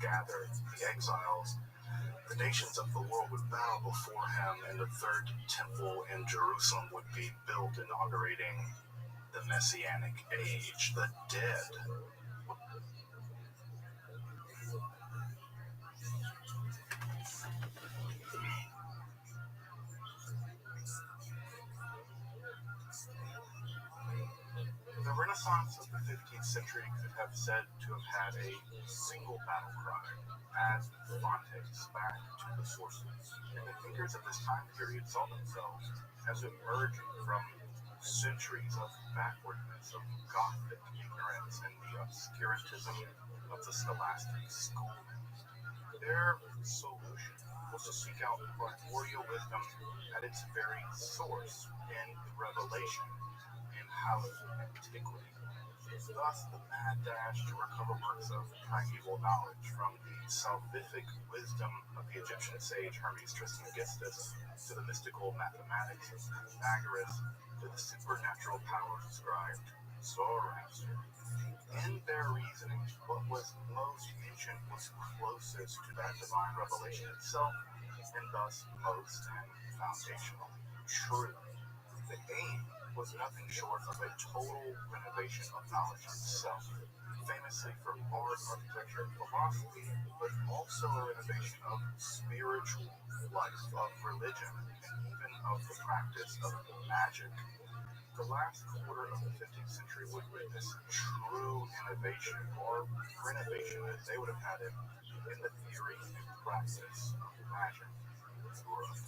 Gathered, the exiles, the nations of the world would bow before him, and the third temple in Jerusalem would be built, inaugurating the Messianic age. The dead The Renaissance of the 15th century could have said to have had a single battle cry, as Cervantes back to the sources. And the thinkers of this time period saw themselves as emerging from centuries of backwardness, of Gothic ignorance, and the obscurantism of the scholastic school. Their solution was to seek out primordial wisdom at its very source in revelation, in hallowed antiquity. Thus, the mad dash to recover works of primeval knowledge, from the salvific wisdom of the Egyptian sage Hermes Trismegistus to the mystical mathematics of Pythagoras to the supernatural powers ascribed to Zoroaster. In their reasoning, what was most ancient was closest to that divine revelation itself, and thus most and foundational true. The aim was nothing short of a total renovation of knowledge itself, famously for art, architecture, and philosophy, but also a renovation of spiritual life, of religion, and even of the practice of magic. The last quarter of the 15th century would witness true innovation, or renovation as they would have had it, in the theory and practice of magic in Europe.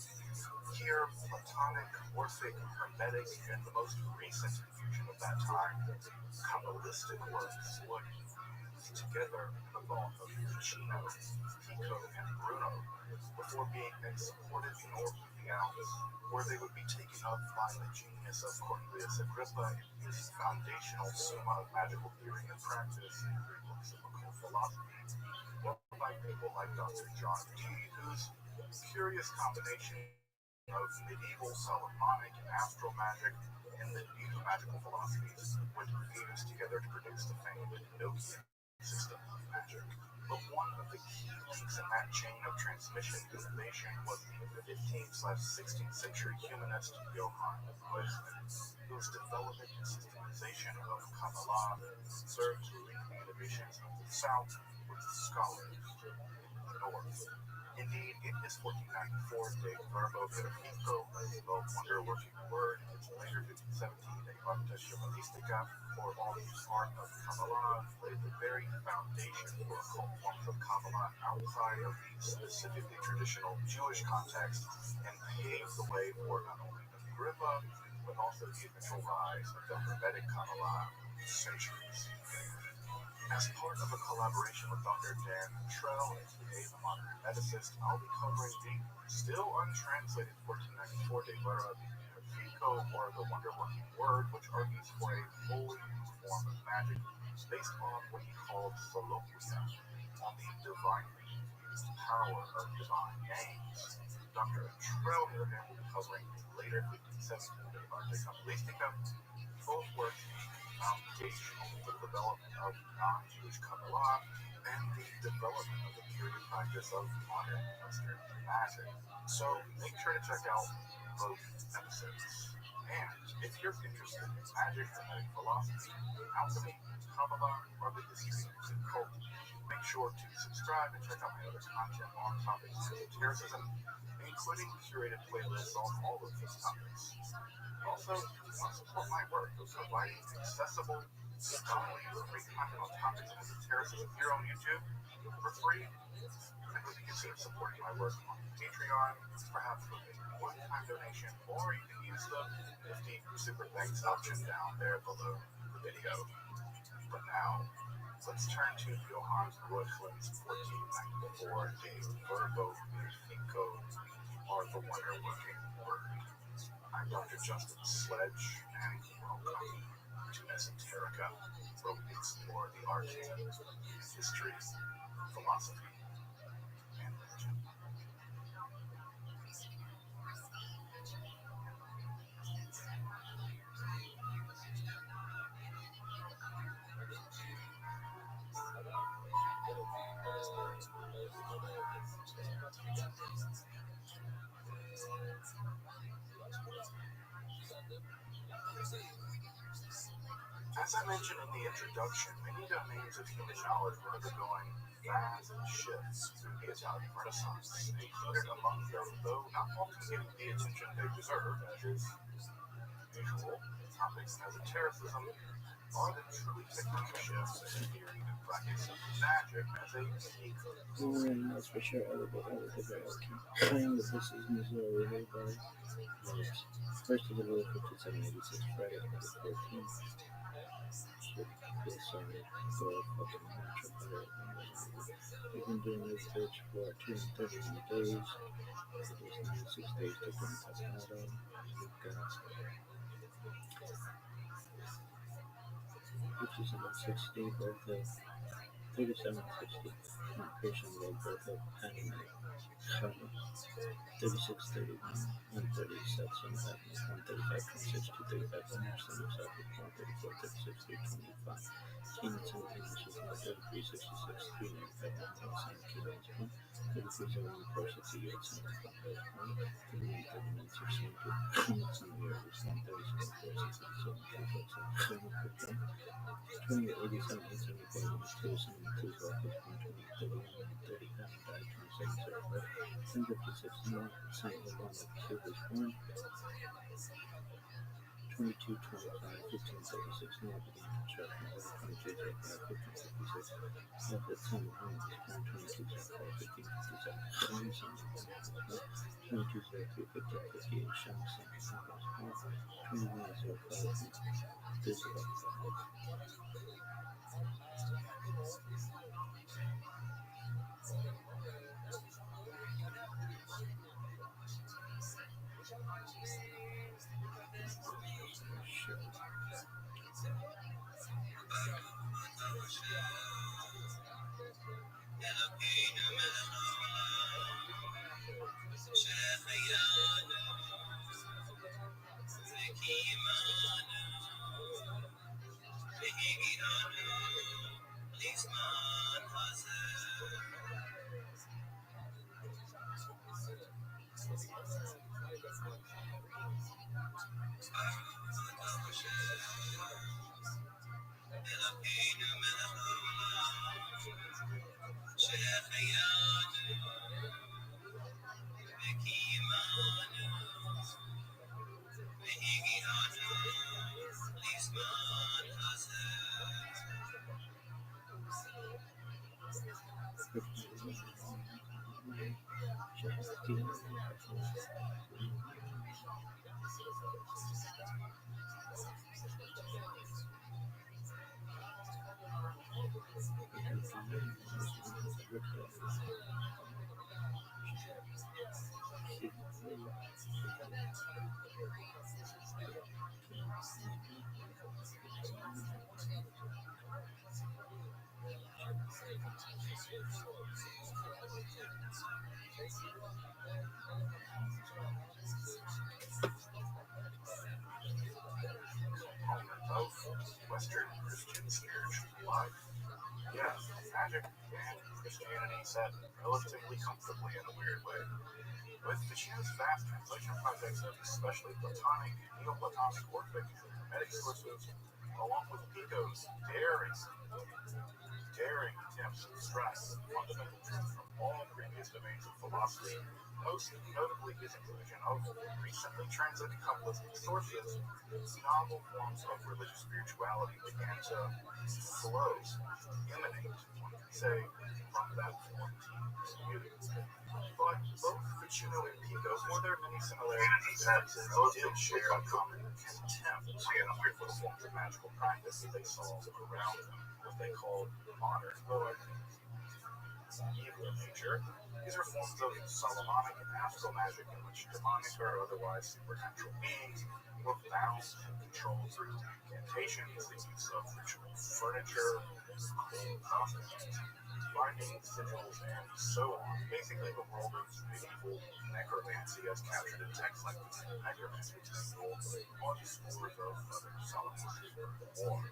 Here, Platonic, Orphic, Hermetic, and the most recent infusion of that time, Kabbalistic works, would be together in the vault of Ficino, Pico, and Bruno, before being exported north of the Alps, where they would be taken up by the genius of Cornelius Agrippa in his foundational Summa of Magical Theory and Practice, and three books of occult philosophy, or by people like Dr. John Dee, whose curious combination of medieval Solomonic and astral magic and the new magical philosophies would fuse together to produce the famed Enochian system of magic. But one of the key links in that chain of transmission innovation was the 15th/16th century humanist Johann Wesley, whose development and systemization of Kabbalah served to link the innovations of the South with the scholars in the North. Indeed, in his 1494 De Verbo Verifico, the wonder-working word, in its later 1517 De Arte Shamanistica, or all the art of Kabbalah, laid the very foundation for occult forms of Kabbalah outside of the specifically traditional Jewish context, and paved the way for not only Agrippa, but also the eventual rise of the Hermetic Kabbalah centuries. As part of a collaboration with Dr. Dan Trell, aka the modern hermeticist, I'll be covering the still untranslated 1494 De Vera Fico, or the Wonder-Working Word, which argues for a wholly new form of magic based on what he called Soloquia, on the divinely infused power of divine names. Dr. Trell, on the other hand, will be covering the later 1517 De Arte Kabbalistica, both works foundational for the development of non-Jewish Kabbalah and the development of the period practice of modern Western magic. So make sure to check out both episodes. And if you're interested in magic, hermetic philosophy, alchemy, Kabbalah, or the history of the cult, make sure to subscribe and check out my other content on topics of esotericism, including curated playlists on all of these topics. Also, if you want to support my work of providing accessible, scholarly, free content on topics of esotericism here on YouTube for free, then would you consider supporting my work on Patreon, perhaps with a one-time donation, or you can use the nifty super thanks option down there below the video. But now, let's turn to Johann Reuchlin's 1494 De Verbo Mirifico, or the Wonder-Working Word. I'm Dr. Justin Sledge, and welcome to Esoterica, where we explore the arcane, history, philosophy, and religion. As I mentioned in the introduction, many domains of human knowledge were undergoing vast shifts through the Italian Renaissance, included among them, though not often getting the attention they deserve, as is usual, topics as esotericism are the truly tectonic shifts in the theory and practice of magic as a unique. Warren knows for sure elevator claim that this is Missouri by Rose. First of the rule 5786, Friday, Friday 14th. Feel sorry, go fucking natural better. We've been doing research for 231 days. It is 96 days to Grand Theft Auto. We've got 5760, both of 3760, not patient load, both of anime. 3631, 130 sets on that, 135 26, 235 100 134 36 325. Keynotes and images on 3366, 395 keynotes 1, 3301 468 31 39 622, keynotes on the areas 137 467 287 875 2 72 12 120 31 30 27 1056 more, Saint Laurent Q was born 22 25 15 36 now began construction over 22 05 15 56 after Saint Laurent was born 22 05 15 57 22 03 15 58 Sean Saint Laurent was born 21 05 Of Western Christian spiritual life. Yeah, magic and Christianity sat relatively comfortably in a weird way. With Ficino's vast translation projects of especially Platonic, Neoplatonic, Orphic, and Hermetic sources, along with Pico's daring attempts to stress fundamental truths from all previous domains of philosophy, most notably his inclusion of recently translated couplistic sources, novel forms of religious spirituality began to flow, emanate, one could say, from that Florentine community. But both Ficino and Pico, for their many similarities and differences, did share a common contempt for the forms of magical practice that they saw around them, what they called modern loyalties. Evil in nature, these are forms of Solomonic and astral magic in which demonic or otherwise supernatural beings were bound and controlled through incantations, the use of ritual furniture, cold costumes, binding sigils, and so on. Basically, the world of medieval necromancy as captured in texts like the Necromancy Manual or the scores of other Solomon's wars.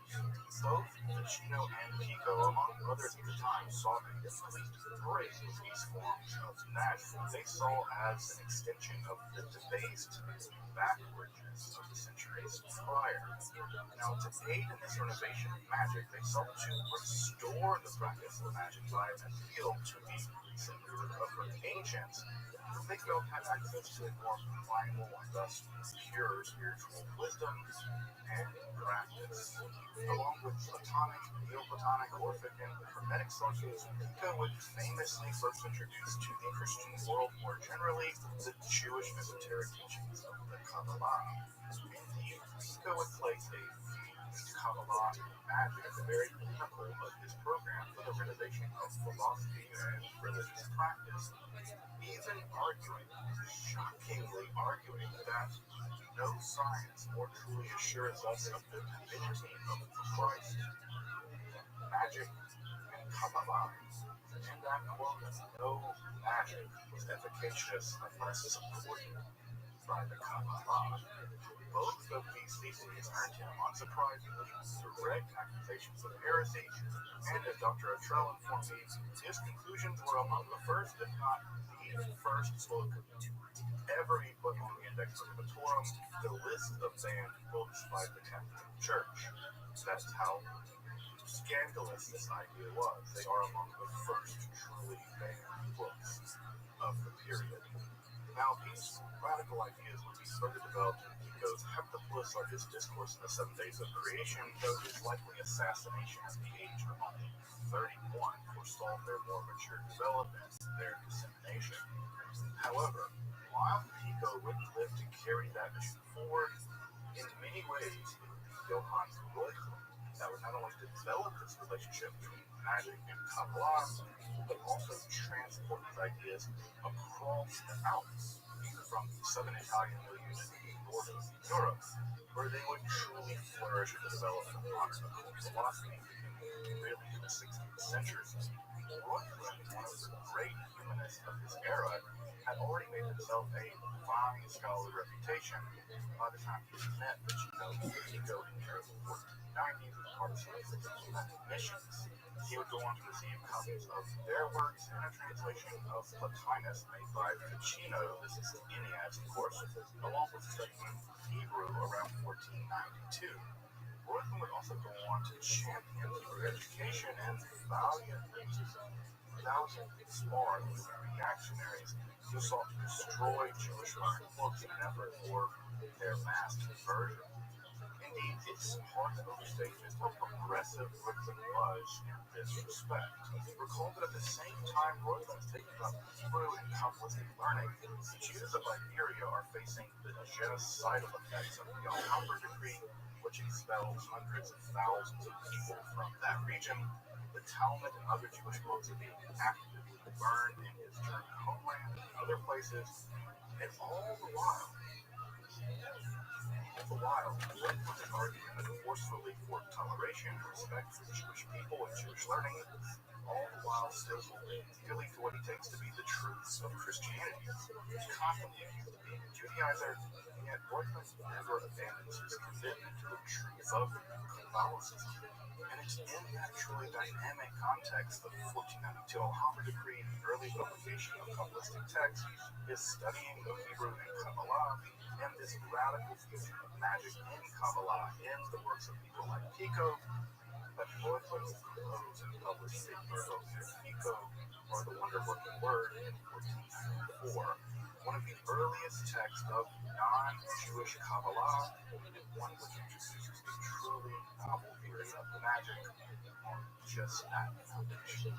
Both Ficino and Pico, among others at the time, sought a complete break with these forms of magic they saw as an extension of the debased backwards of the centuries prior. Now, to aid in this renovation of magic, they sought to restore the practice of magic by an appeal to the ancients, who they felt had access to a more primal and thus pure spiritual wisdom and practice. Along with Platonic, Neoplatonic, Orphic, and Hermetic sources, Pico would famously first introduce to the Christian world more generally the Jewish esoteric teachings of the Kabbalah. Indeed, Pico would place a Kabbalah magic at the very pinnacle of his program for the renovation of philosophy and religious practice, even shockingly arguing that no science more truly assures us of the divinity of Christ, magic, and Kabbalah, and that, quote, no magic was efficacious unless supported by the Kabbalah. Both of these theses earned him, unsurprisingly, direct accusations of heresy, and as Dr. Otrell informed me, his conclusions were among the first, if not the first book ever be put on the Index Libatorum, the list of banned books by the Catholic Church. That's how scandalous this idea was. They are among the first truly banned books of the period. Now, these radical ideas would be further developed in Pico's Heptapolis, or his discourse in the 7 days of creation, though his likely assassination at the age of only 31 forestalled their more mature development and their dissemination. However, while Pico would live to carry that mission forward, in many ways it would be Johann Reuchlin that would not only develop this relationship between magic and Kabbalah, but also transport his ideas across the Alps, from the southern Italian milieu to the northern Europe, where they would truly flourish in the development of modern occult philosophy, really in the 16th century. Reuchlin, one of the great humanists of his era, had already made himself a fine scholarly reputation by the time he met Ficino and Pico in the early 1490s as part of some of his diplomatic missions. He would go on to receive copies of their works and a translation of Plotinus made by Ficino, this is the Enneads, of course, along with studying Hebrew around 1492. Reuchlin would also go on to champion Hebrew education and valiantly spar with reactionaries who sought to destroy Jewish learned books in an effort for their mass conversion. Indeed, it's hard to overstate just how progressive Reuchlin was in this respect. Recall that at the same time Reuchlin is taking up Hebrew and Kabbalistic learning, the Jews of Iberia are facing the genocidal effects of the Alhambra decree, which expels hundreds of thousands of people from that region. The Talmud and other Jewish books are being actively burned in his German homeland and other places, and all the while, Reuchlin is arguing forcefully for toleration and respect for Jewish people and Jewish learning, all the while still holding dearly to what he takes to be the truths of Christianity. He's constantly accused of being a Judaizer, and yet Reuchlin never abandons his commitment to the truth of Catholicism. And it's in that truly dynamic context of the 1492 Alhambra decree and the early publication of Kabbalistic texts, his studying of Hebrew and Kabbalah, and this radical fusion of magic and Kabbalah in the works of people like Pico, that that Roycliffe composed and published the Magnifico, or the Wonder-Working Word, in 1494, one of the earliest texts of non-Jewish Kabbalah, and one which introduces a truly novel theory of the magic on just that foundation.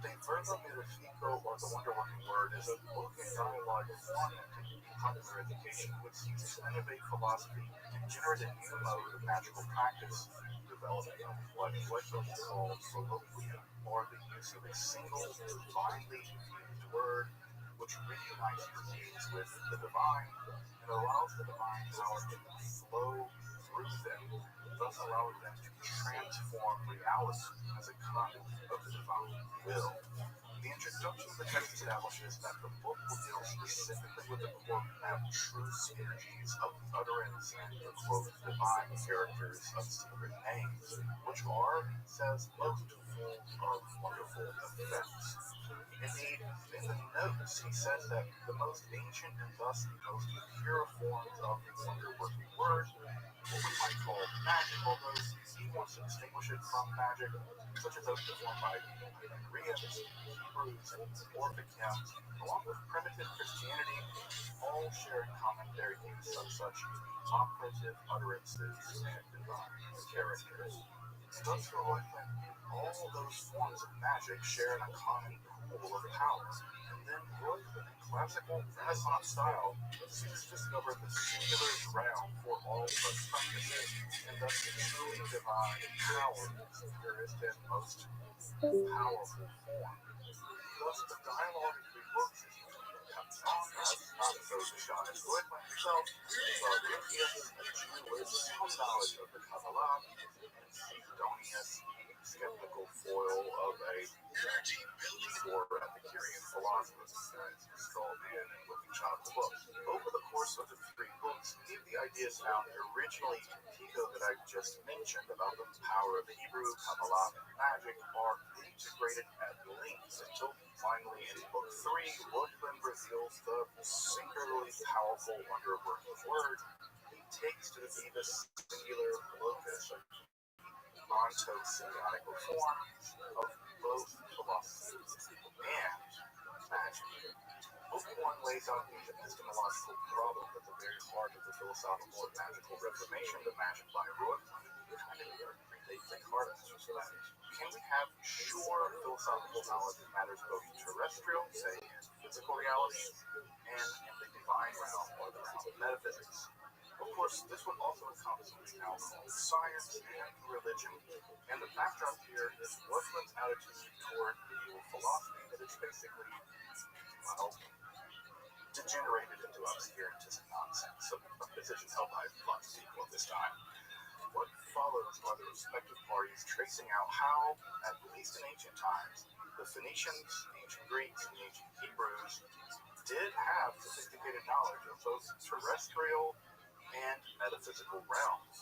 The Verbo Magnifico, or the Wonder-Working Word, is a book and dialogue format in popular education which seeks to innovate philosophy and generate a new mode of magical practice, developing what Wycliffe called colloquia, or the use of a single divinely infused word which reunites beings with the divine and allows the divine power to flow through them, thus allowing them to transform reality as a conduit of the divine will. The introduction of the text establishes that the book will deal specifically with the quote true synergies of the utterance and the quote divine characters of secret names, which are, says, most full of wonderful effects. Indeed, in the notes, he says that the most ancient and thus the most pure forms of the wonder-working word, what we might call magic, although he wants to distinguish it from magic, such as those performed by Pythagoreans, Hebrews, and Orphic hymns, along with primitive Christianity, all share in common their use of such operative utterances and divine characters. Thus, for Wycliffe, all those forms of magic share in a common pool of power. And then Wycliffe, in classical Renaissance style, seeks to discover the singular ground for all such practices, and thus the truly divine power is the purest and most powerful form. Thus, the dialogue of the books is between Captain, not so dishonest Wycliffe himself, Rodriguez, a Jew with some knowledge of the Kabbalah, and Sidonius, skeptical foil of a or Epicurean philosopher, straw man and looking child of the book. Over the course of the three books, many of the ideas found originally in Pico that I just mentioned about the power of Hebrew, Kabbalah, and magic are integrated at length until finally in book 3, Wycliffe reveals the singularly powerful wonder-working word. He takes to be the singular locus of onto-symbiotic form of both philosophy and magic. Book 1 lays out the epistemological problem at the very heart of the philosophical and magical reformation of magic by Wycliffe. Kind of predates Descartes' respect. Can we have sure philosophical knowledge of matters both terrestrial, say, physical realities, and in the divine realm or the realm of metaphysics? Of course, this would also encompass what we now call science and religion, and the backdrop here is Wycliffe's attitude toward medieval philosophy that is basically, well, degenerated into obscurantism nonsense, a position held by lots of people at this time. What follows are the respective parties tracing out how, at least in ancient times, the Phoenicians, ancient Greeks, and ancient Hebrews did have sophisticated knowledge of both terrestrial and metaphysical realms,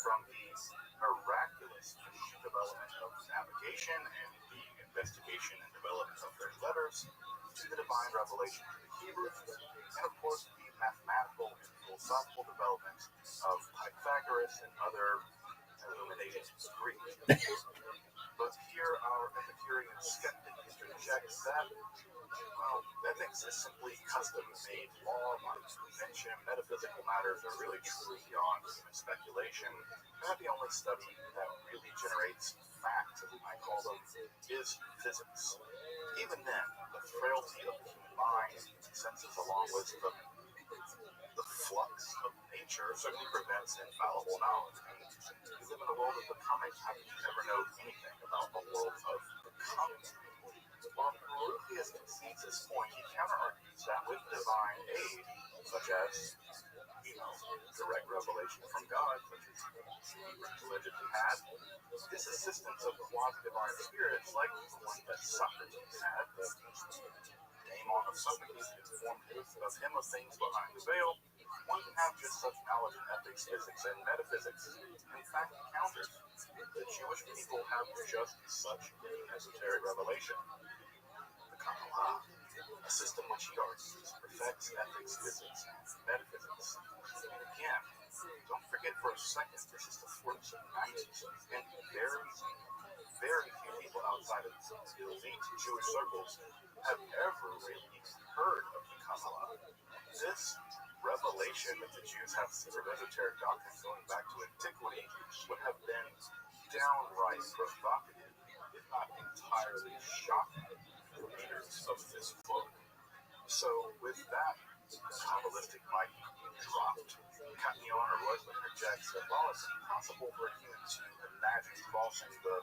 from the miraculous development of navigation and the investigation and development of their letters, to the divine revelation to the Hebrews, and of course the mathematical and philosophical development of Pythagoras and other illuminated Greeks. But here our Epicurean skeptic interjects that, well, ethics is simply custom-made law, not convention. Metaphysical matters are really truly beyond human speculation, and that the only study that really generates facts, as we might call them, is physics. Even then, the frailty of the human mind and senses, along with the flux of nature, certainly prevents infallible knowledge. And we live in a world of becoming. How can you ever know anything about the world of becoming? While Boethius concedes this point, he counter-argues that with divine aid, such as, direct revelation from God, such as Hebrews allegedly had, this assistance of quasi-divine spirits, like the one that Socrates had, the daemon of Socrates informed of him of things behind the veil, one can have just such knowledge in ethics, physics, and metaphysics. In fact, he counters. The Jewish people have just such esoteric revelation. The Kabbalah, a system which he argues perfects ethics, physics, and metaphysics. And again, don't forget for a second, this is the 1490s, and very elite Jewish circles have ever really heard of the Kabbalah. This revelation that the Jews have secret esoteric doctrines going back to antiquity would have been downright provocative, if not entirely shocking, to leaders of this book. So, with that Kabbalistic mic dropped, Capnion or Royce interjects that while it's impossible for a human to imagine crossing the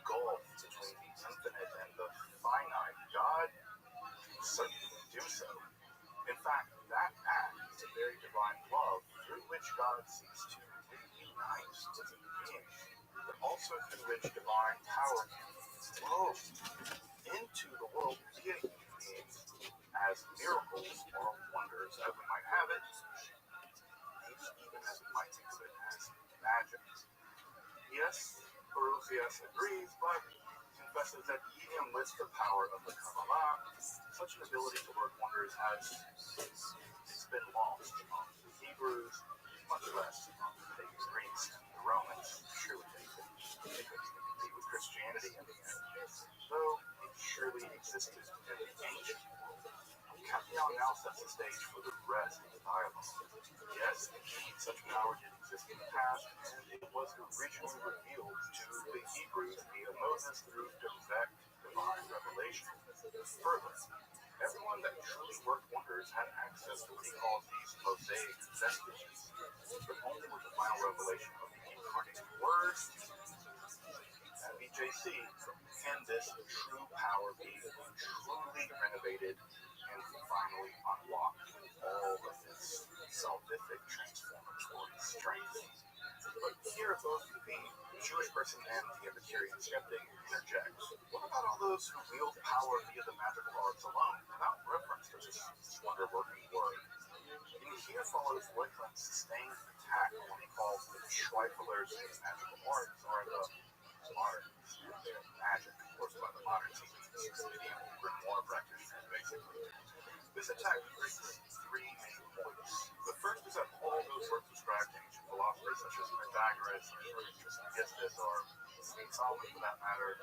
gulf between the infinite and the finite, God can certainly do so. In fact, that act is a very divine love through which God seeks to reunite living beings, but also through which divine power can flow into the world via human beings as miracles or wonders, as we might have it, maybe even as we might think of it as magic. Yes, Borusius agrees, but confesses that even with the power of the Kabbalah, such an ability to work wonders it's been lost among the Hebrews, much less among the pagan Greeks and the Romans. Surely they couldn't even compete with Christianity in the end, though it surely existed in the ancient world. Capnion now sets the stage for the rest of the dialogue. Yes, indeed, such power did exist in the past, and it was originally revealed to the Hebrews via Moses through direct divine revelation. Further, everyone that truly worked wonders had access to what he calls these Mosaic vestiges, but only with the final revelation of the incarnated Word. At BJC, can this true power be truly renovated and finally unlocked all of its salvific transformatory strength? But here both the Jewish person and the Epicurean skeptic interjects. What about all those who wield power via the magical arts alone, without reference to this wonder-working word? And here follows Wycliffe's sustained attack on what he calls the Schweiffelers in magical arts, or the moderns and their magic, of course, by the modern team, medieval grimoire practitioners, basically. This attack brings three main points. The first is that all those works ascribed to ancient philosophers such as Pythagoras or Trismegistus or St. Solomon for that matter,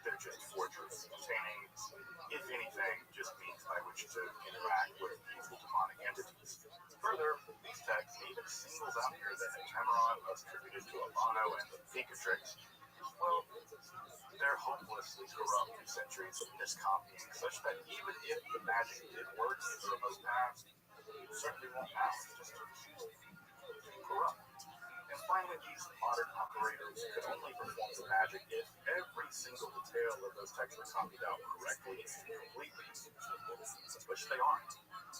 they're just forgeries containing, if anything, just means by which to interact with evil demonic entities. Further, these texts even singles out here that Heptameron was attributed to Albano and the Picatrix. Well, they're hopelessly corrupt through centuries of miscopying, such that even if the magic did work in the remote past, it certainly won't now. It's just corrupt. And finally, these modern operators could only perform the magic if every single detail of those texts were copied out correctly and completely, which they aren't.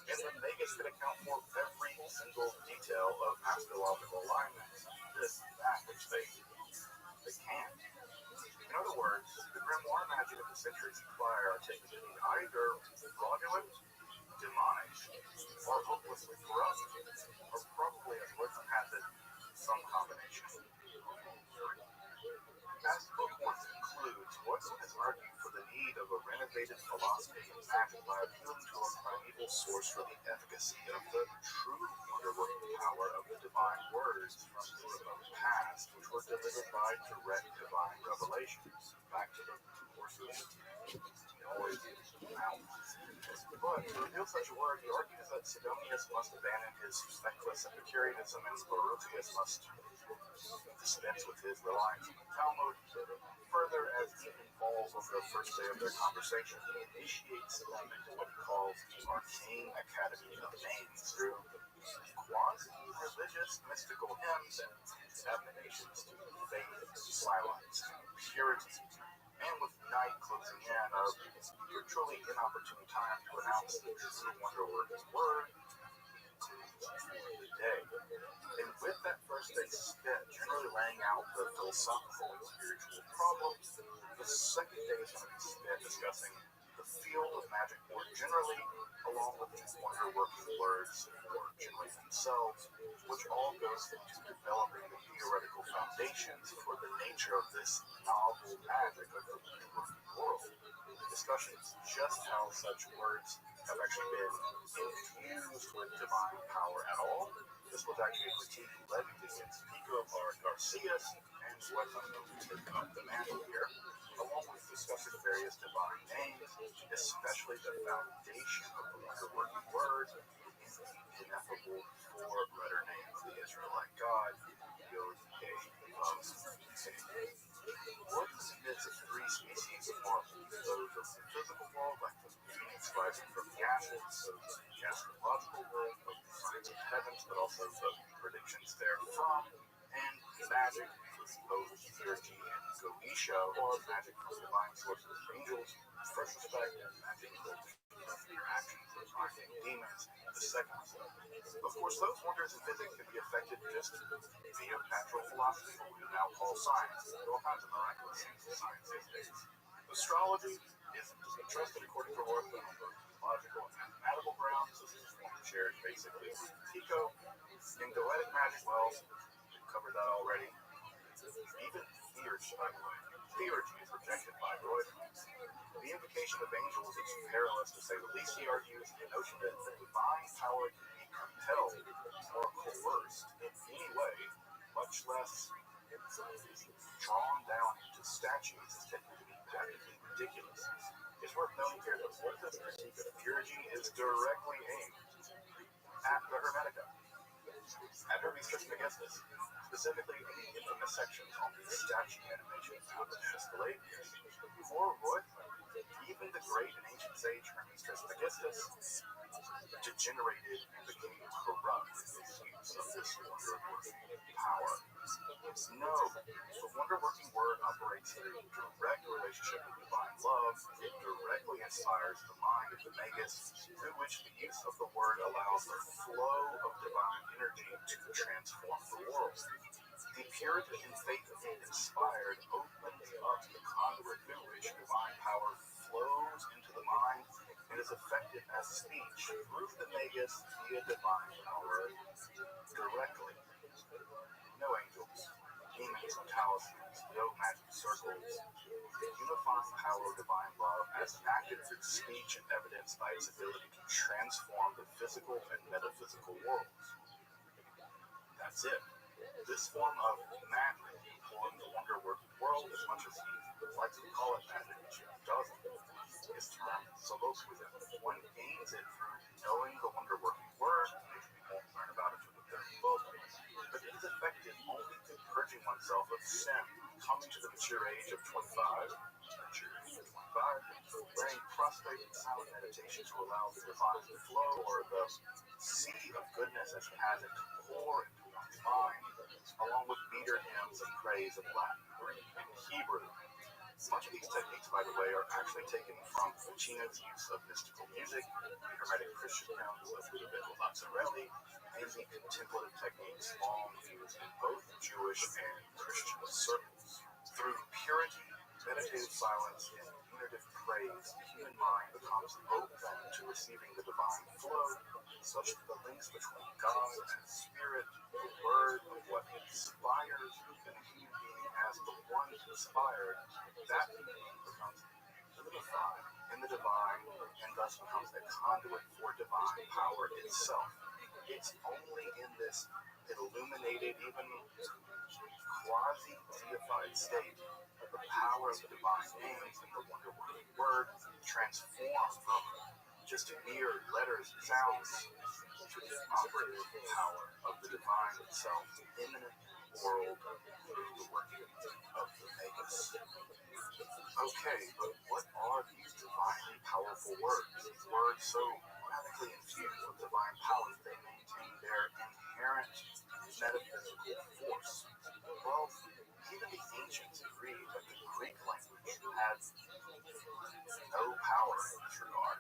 And the Magus could account for every single detail of astrological alignments, this, that, which they can't. In other words, the grimoire magic of the centuries prior are taken to be either fraudulent, demonic, or hopelessly corrupt, or probably, as Wycliffe has it, some combination. As the book one concludes, Wycliffe has argued for the need of a renovated philosophy of magic by appealing to a primeval source for the efficacy of the true wonder-working power of the divine words from the remote past, which were delivered by direct divine revelation. Back to the courses, always mouth. But to reveal such a word, he argues that Sidonius must abandon his feckless Epicureanism and Borusius must dispense with his reliance on the Talmud. Further, as evening falls on the first day of their conversation, he initiates them into what he calls the Arcane Academy of Names through quasi-religious mystical hymns and admonitions to faith, silence, and purity. And with night closing in, a virtually inopportune time to announce the true wonder-working word, the day. And with that first day spent generally laying out the philosophical and spiritual problems, the second day is going to be spent discussing the field of magic more generally, along with these wonder-working words more generally themselves, which all goes into developing the theoretical foundations for the nature of this novel magic of the wonder-working world. Discussions just how such words have actually been infused with divine power at all. This was actually a critique levied against Pico Garcias and Wycliffe up the mantle here, along with the various divine names, especially the foundation of the wonder-working word in the ineffable four-letter name of the Israelite God, Yod He Vav He. Wood admits of three species of marble: those of the physical world, like the phoenix rising from the ashes, those of the astrological world, of the signs of heavens, but also the predictions therefrom, and magic, both theurgy and goetia, or magic from divine sources, angels, first respect, and magic related to your actions, those arcane demons, the second step. Of course, those wonders in physics can be affected just via natural philosophy, what we now call science. There are all kinds of miraculous things in science these days. Astrology isn't to be trusted according to Ortho on both logical and mathematical grounds. This is one shared basically with Pico. In Goetic magic, well, we've covered that already. Even theurgy, by the way. Theurgy is rejected by Roy. The invocation of angels is perilous, to say the least. He argues the notion that the divine power can be compelled or coerced in any way, much less drawn down into statutes, is taken to be patently ridiculous. It's worth noting here that Ortho's critique of theurgy is directly aimed at the Hermetica, at Hermes Trismegistus, specifically in the infamous sections on the statue animation found in Aeschylapius. For Roy, even the great and ancient sage Hermes Trismegistus degenerated and became corrupt in his use of this wonder-working power. No, the wonder-working word operates in a direct relationship with divine love. It directly inspires the mind of the Magus, through which the use of the word allows the flow of divine energy to transform the world. The purity and faith of being inspired opens up the conduit through which divine power flows into the mind and is effective as speech through the Magus via divine power directly. No angels, demons, or talismans, no magic circles. The unifying power of divine love, as enacted through speech and evidenced by its ability to transform the physical and metaphysical worlds. That's it. This form of magic, employing the wonder-working world, as much as he likes to call it magic, which he doesn't, is termed solloquism. One gains it through knowing the wonder-working word, which we won't learn about until the third book, but it is effective only through purging oneself of sin, coming to the mature age of 25, wearing prostrate and silent meditation to allow the divine flow, or the sea of goodness as he has it to pour into one's mind, along with meter hymns of praise in Latin, Greek, and Hebrew. Much of these techniques, by the way, are actually taken from Ficino's use of mystical music, the Hermetic Christian hymns of Ludovico Lazzarelli, and the contemplative techniques long used in both Jewish and Christian circles. Through purity, meditative silence, and unitive praise, the human mind becomes open to receiving the divine flow, such that the links between God and Spirit, the word of what inspires, and the human being as the one inspired, that being becomes unified in the divine, and thus becomes a conduit for divine power itself. It's only in this illuminated, even quasi-deified state that the power of the divine names and the wonder-working word transform from just mere letters and sounds to the operative power of the divine itself, the immanent world through the working of the Magus. Okay, but what are these divinely powerful words? These words so radically infused with divine power that they maintain their inherent metaphysical force. Well, even the ancients agreed that the Greek language had no power in this regard.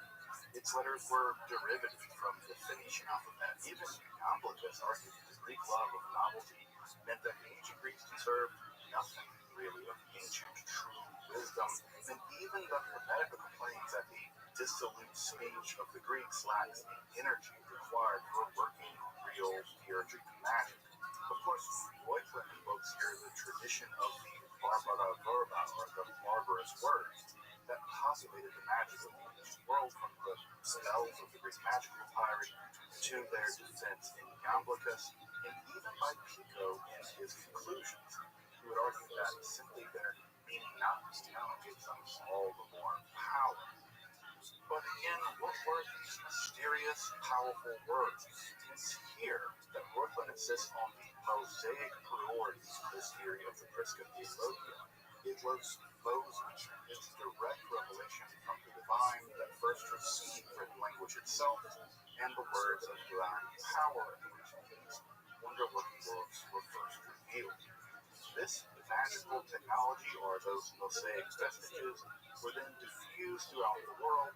Its letters were derivative from the Phoenician alphabet. Even Iamblichus argued that the Greek love of novelty meant that the ancient Greeks conserved nothing really of ancient true wisdom, and even the Hermetica complains that the dissolute speech of the Greeks lacks the energy required for working real theurgic magic. Of course, Wycliffe invokes here the tradition of the Barbara Verba, or the barbarous words, that populated the magic of the ancient world, from the spells of the Greek magic papyri to their defense in Iamblichus, and even by Pico in his conclusions, who would argue that simply their meaning not known gives them all the more were these mysterious, powerful words. It's here that Reuchlin insists on the Mosaic priorities of this theory of the Prisca Theologia. It was Moses, his direct revelation from the divine that first received written language itself, and the words of divine power in which these wonder-working works were first revealed. This magical technology, or those Mosaic vestiges, were then diffused throughout the world,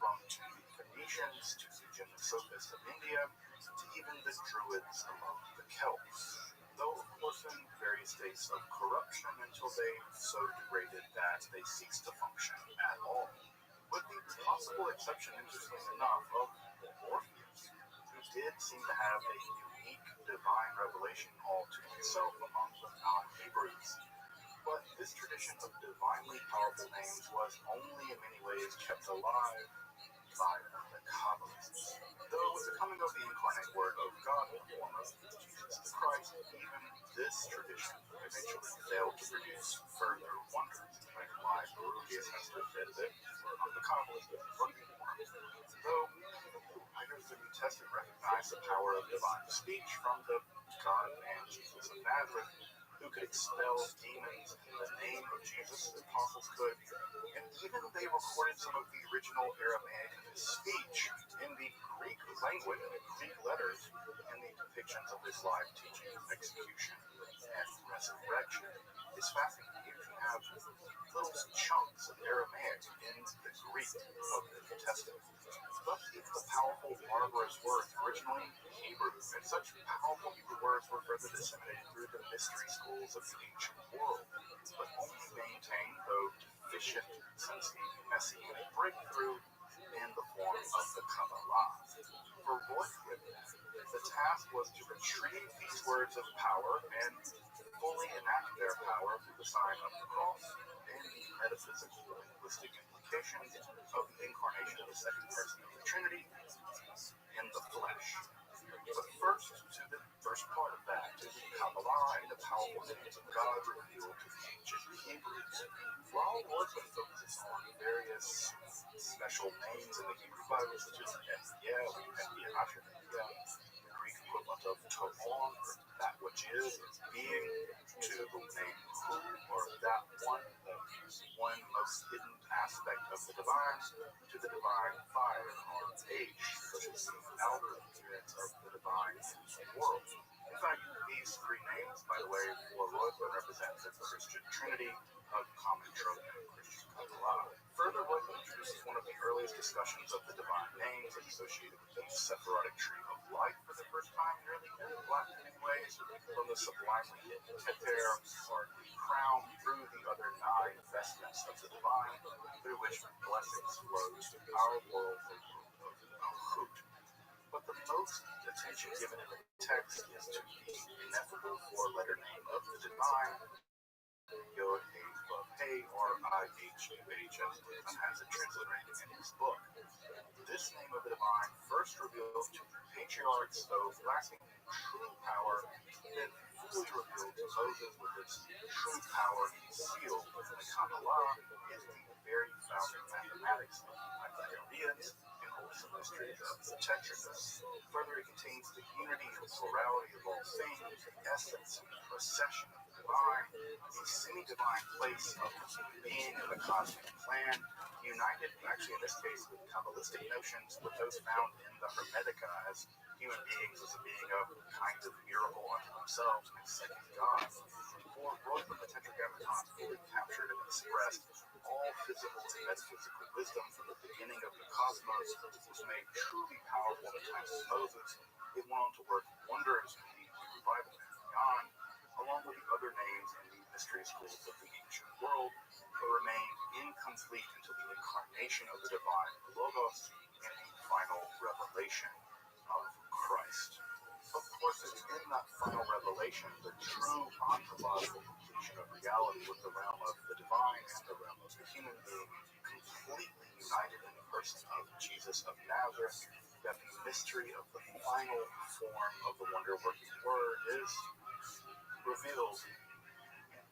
from the Phoenicians to the Genosophists of India, to even the Druids among the Celts. Though, of course, in various states of corruption until they so degraded that they ceased to function at all. With the possible exception, interestingly enough, of Orpheus, who did seem to have a unique divine revelation all to himself among the non-Hebrews. But this tradition of divinely powerful names was only in many ways kept alive by the Kabbalists. Though with the coming of the incarnate Word of God in the form of Jesus the Christ, even this tradition eventually failed to produce further wonders, like why Borugius has to admit that the Kabbalists didn't work anymore. Though writers of the New Testament recognize the power of divine speech from the God-man Jesus of Nazareth, who could expel demons in the name of Jesus, the apostles could, and even they recorded some of the original Aramaic of his speech in the Greek language, in the Greek letters, in the depictions of his life, teaching, execution, and resurrection. It's fascinating. You can have little chunks of Aramaic in the Greek of the New Testament. But if the powerful, marvelous words originally Hebrew, and such powerful Hebrew words were further disseminated through the mystery schools of the ancient world, but only maintained, though deficient since the Messianic breakthrough, in the form of the Kabbalah. For Reuchlin, the task was to retrieve these words of power and fully enact their power through the sign of the cross and the metaphysical linguistic implications of the incarnation of the second person of the Trinity in the flesh. But first, to the first part of that, to the Kabbalah and the powerful names of God revealed to the ancient Hebrews. While Reuchlin focuses on various special names in the Hebrew Bible, such as Ehyeh, the Greek equivalent of Toron, or that which is, or being, to the name Hu, or that one, the one most hidden aspect of the divine, to the divine fire, or H, such as the outer appearance of the divine in the world. In fact, these three names, by the way, for Reuchlin represent the Christian Trinity, a common trope in Christian Kabbalah. Further, Reuchlin introduces one of the earliest discussions of the divine names associated with the Sephirotic tree of life for the first time, nearly in many ways, from the sublimely hidden Keter, or the crown, through the other 9 vestments of the divine, through which blessings flow to our world, the world of Malchut. But the most attention given in the text is to the ineffable 4-letter name of the divine, Yod He Vav He, or IHUH, as Reuchlin has it transliterated in his book. This name of the divine first revealed to the patriarchs, though lacking true power, then fully revealed to Moses with its true power sealed within the Kabbalah, is the very founding mathematics of the Pythagoreans and wholesome mysteries of the Tetratus. Further, it contains the unity and plurality of all things, the essence and the procession of the divine, the semi-divine place of the human being in the cosmic plan, united, actually in this case, with Kabbalistic notions, with those found in the Hermetica as human beings as a being of kind of miracle unto themselves and second God. For Reuchlin, the Tetragrammaton fully captured and expressed all physical and metaphysical wisdom from the beginning of the cosmos, was made truly powerful in the times of Moses. It went on to work wonders in the Hebrew Bible and beyond, along with the other names in the mystery schools of the ancient world, but remained incomplete until the incarnation of the divine Logos and the final revelation of Christ. Of course, it's in that final revelation, the true ontological completion of reality with the realm of the divine and the realm of the human being completely united in the person of Jesus of Nazareth, that the mystery of the final form of the wonder-working Word is revealed in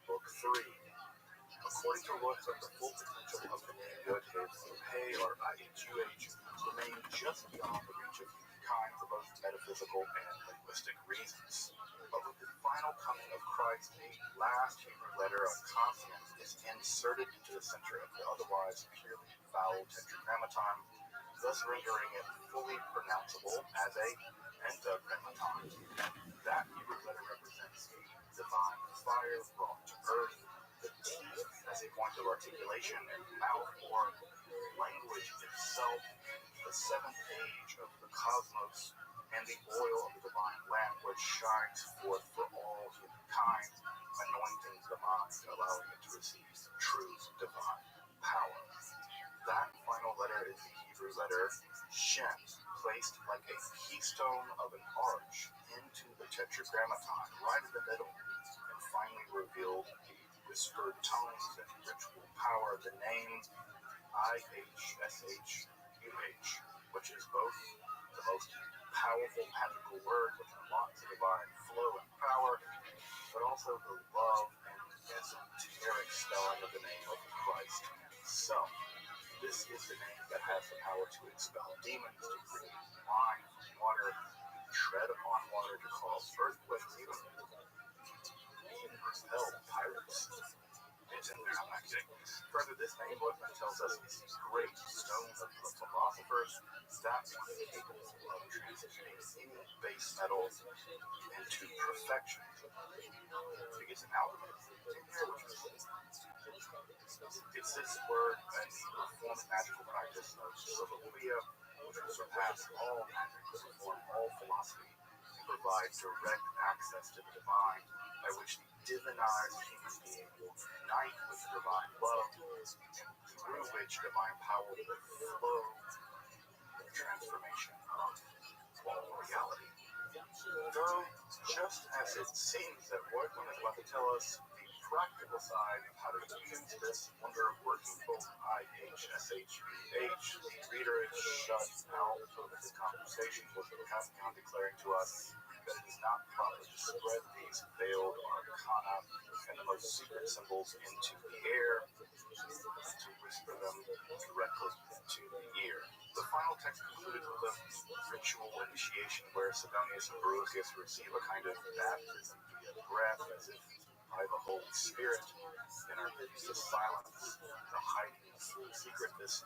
Book 3. According According to Royce, the full potential of the name Yod-Heh or IHUH remained just beyond the reach of humankind for both metaphysical and linguistic reasons. But with the final coming of Christ, a last Hebrew letter of consonant is inserted into the center of the otherwise purely vowel tetragrammaton, thus rendering it fully pronounceable as a pentagrammaton. That Hebrew letter represents the divine fire brought to earth, the teeth as a point of articulation, and mouth or language itself, the seventh age of the cosmos, and the oil of the divine lamp which shines forth for all humankind, anointing the mind, allowing it to receive true divine power. That final letter is the Hebrew letter Shin, placed like a keystone of an arch into the tetragrammaton right in the middle, and finally revealed the whispered tones and ritual power of the name IHSHUH, which is both the most powerful magical word which unlocks the divine flow and power, but also the love and esoteric spelling of the name of Christ himself. This is the name that has the power to expel demons, to create wine from water, tread upon water, to cause earthquakes, even repel pirates. It's in there, I'm not kidding. Further, this name Bookman tells us is the great stone of the philosophers, that one capable of transitioning any base metal into perfection. It gets an algorithm in here, which is it's this word and the performed magical practice of Sophia, which will surpass all magic, perform all philosophy, and provide direct access to the divine, by which the divinized human being will unite with divine love, and through which divine power will flow the transformation of all reality. Though, just as it seems that Royman is about to tell us the practical side of how to use this wonder of working both IHSHUH, the reader is shut out of the conversation with the Caspian declaring to us that it is not proper to spread these veiled arcana and the most secret symbols into the air, and to whisper them directly into the ear. The final text concluded with a ritual initiation where Sidonius and Borucius receive a kind of baptism via breath, as if by the Holy Spirit, and are bidden to silence the hiding secret, this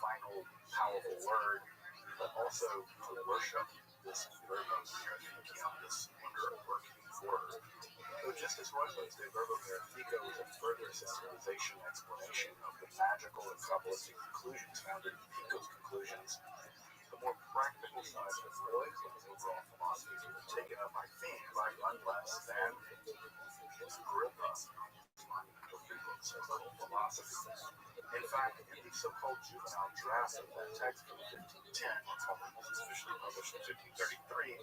final powerful word, but also to worship this Verbo Miraficio, this wonder of working word. Though just as Royce, the Verbo Miraficio is a further sensitization explanation of the magical and Kabbalistic conclusions found in Pico's conclusions, the more practical side of Royce's overall philosophy was taken up, I think, by none less than Agrippa, monumental three books of philosophy. In fact, in the so-called juvenile draft of that text from 1510, which was officially published in 1533,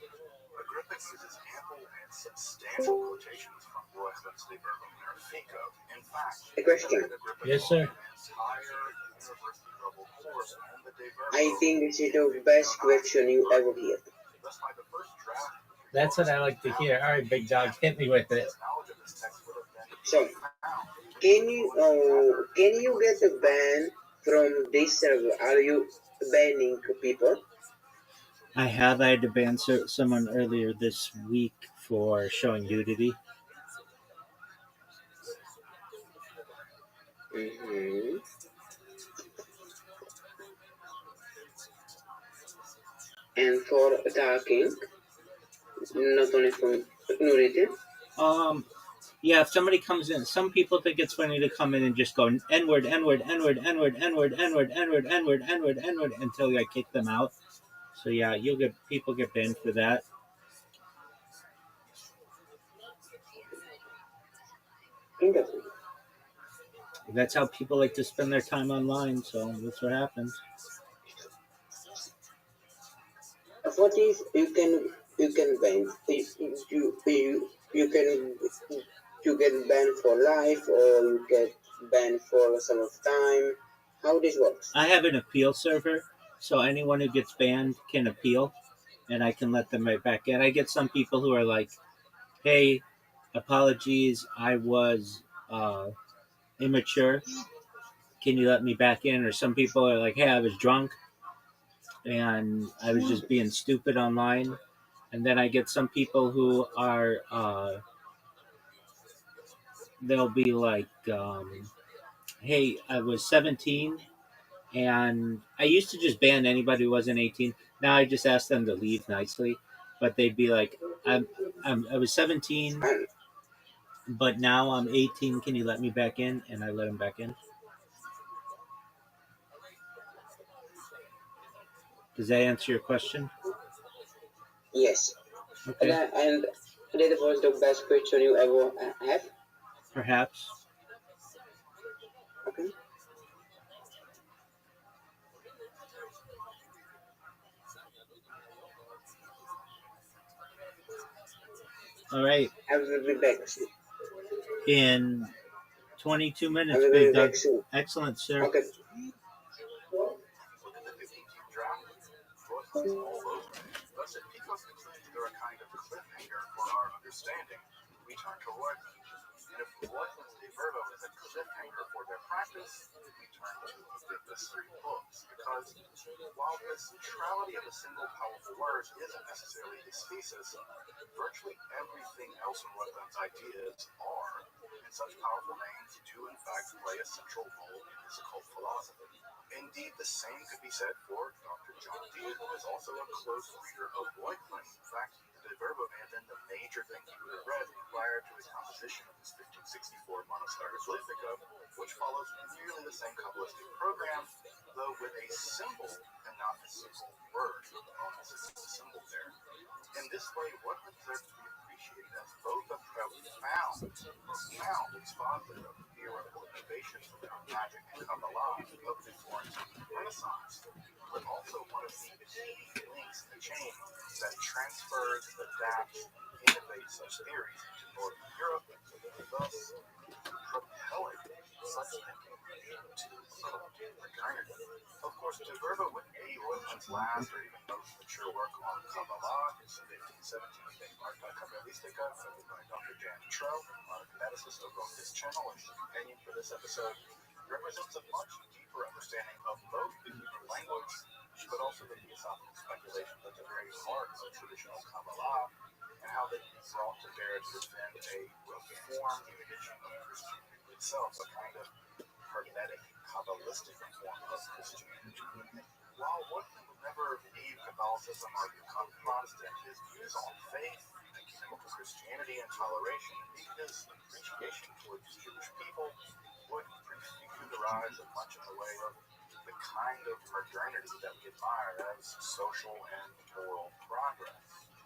Agrippa uses ample and substantial quotations from Royce's De Verbo Mirificio. In fact, A question. Agrippa Yes, sir. taught an entire university-level course on the De Verbo. I think this is the best question you ever heard. Thus, by the first draft, That's what I like to hear. All right, big dog, hit me with it. his knowledge of this text would have been So, can you get a ban from this server? Are you banning people? I had to ban someone earlier this week for showing nudity. Mm-hmm. And for attacking, not only from nudity. Yeah, if somebody comes in, some people think it's funny to come in and just go N-word, N-word, N-word, N-word, N-word, N-word, N-word, N-word, N-word, N-word, until I kick them out. So yeah, people get banned for that. Interesting. That's how people like to spend their time online, so that's what happens. What if you can ban? You get banned for life, or you get banned for some of time. How this works? I have an appeal server, so anyone who gets banned can appeal, and I can let them right back in. I get some people who are like, "Hey, apologies, I was immature. Can you let me back in? Or some people are like, hey, I was drunk and I was just being stupid online. And then I get some people who are, they'll be like, hey, I was 17 and I used to just ban anybody who wasn't 18. Now I just ask them to leave nicely. But they'd be like, I was 17, And but now I'm 18. Can you let me back in? And I let them back in. Does that answer your question? yes, Okay, and that was the best question you ever have. perhaps. Okay, All right. I will be back. In 22 I minutes, will Big be Doug. back soon. Excellent, sir. Okay. Within the 15-team draft, Brooklyn's all over it. Thus, if Picos concludes they're a kind of cliffhanger for our understanding, we turn to Royland. And if Royland's de Verbo is a cliffhanger for their practice, we turn to the three books. Because while the centrality of a single powerful word isn't necessarily his thesis, virtually everything else in Royland's ideas are, and such powerful names do in fact play a central role in his occult philosophy. Indeed, the same could be said for Dr. John Dee, who is also a close reader of Reuchlin. In fact, the De Verbo may have been the major thing he would have read prior to his composition of his 1564 Monostatus Lithica, which follows nearly the same Kabbalistic program, though with a symbol and not a single word. Bonus is the symbol there. In this way, Reuchlin deserves to be appreciated as both a profound expositor of theoretical innovations around magic and Kabbalah of the Florentine Renaissance, but also one of the key links in the chain that transfers, adapts, and innovates such theories into Northern Europe, thus propelling such thinking into occult modernity. Of course, De Verbo wouldn't be Reuchlin's last or even most mature work on Kabbalah. His 1517 Arta Kabbalistica, edited by Dr. Jan Trell, a geneticist over on this channel and the companion for this episode, represents a much deeper understanding of both the Hebrew language, but also the theosophical speculations at the very heart of traditional Kabbalah, and how they can be brought to bear to defend a reformed tradition of Christianity itself, a kind of hermetic, Kabbalistic form of Christianity. While Reuchlin would never leave Catholicism or become Protestant, his views on faith, ecumenical Christianity, and toleration, and even his appreciation towards Jewish people, would prefigure the rise of much in the way of the kind of modernity that we admire as social and moral progress.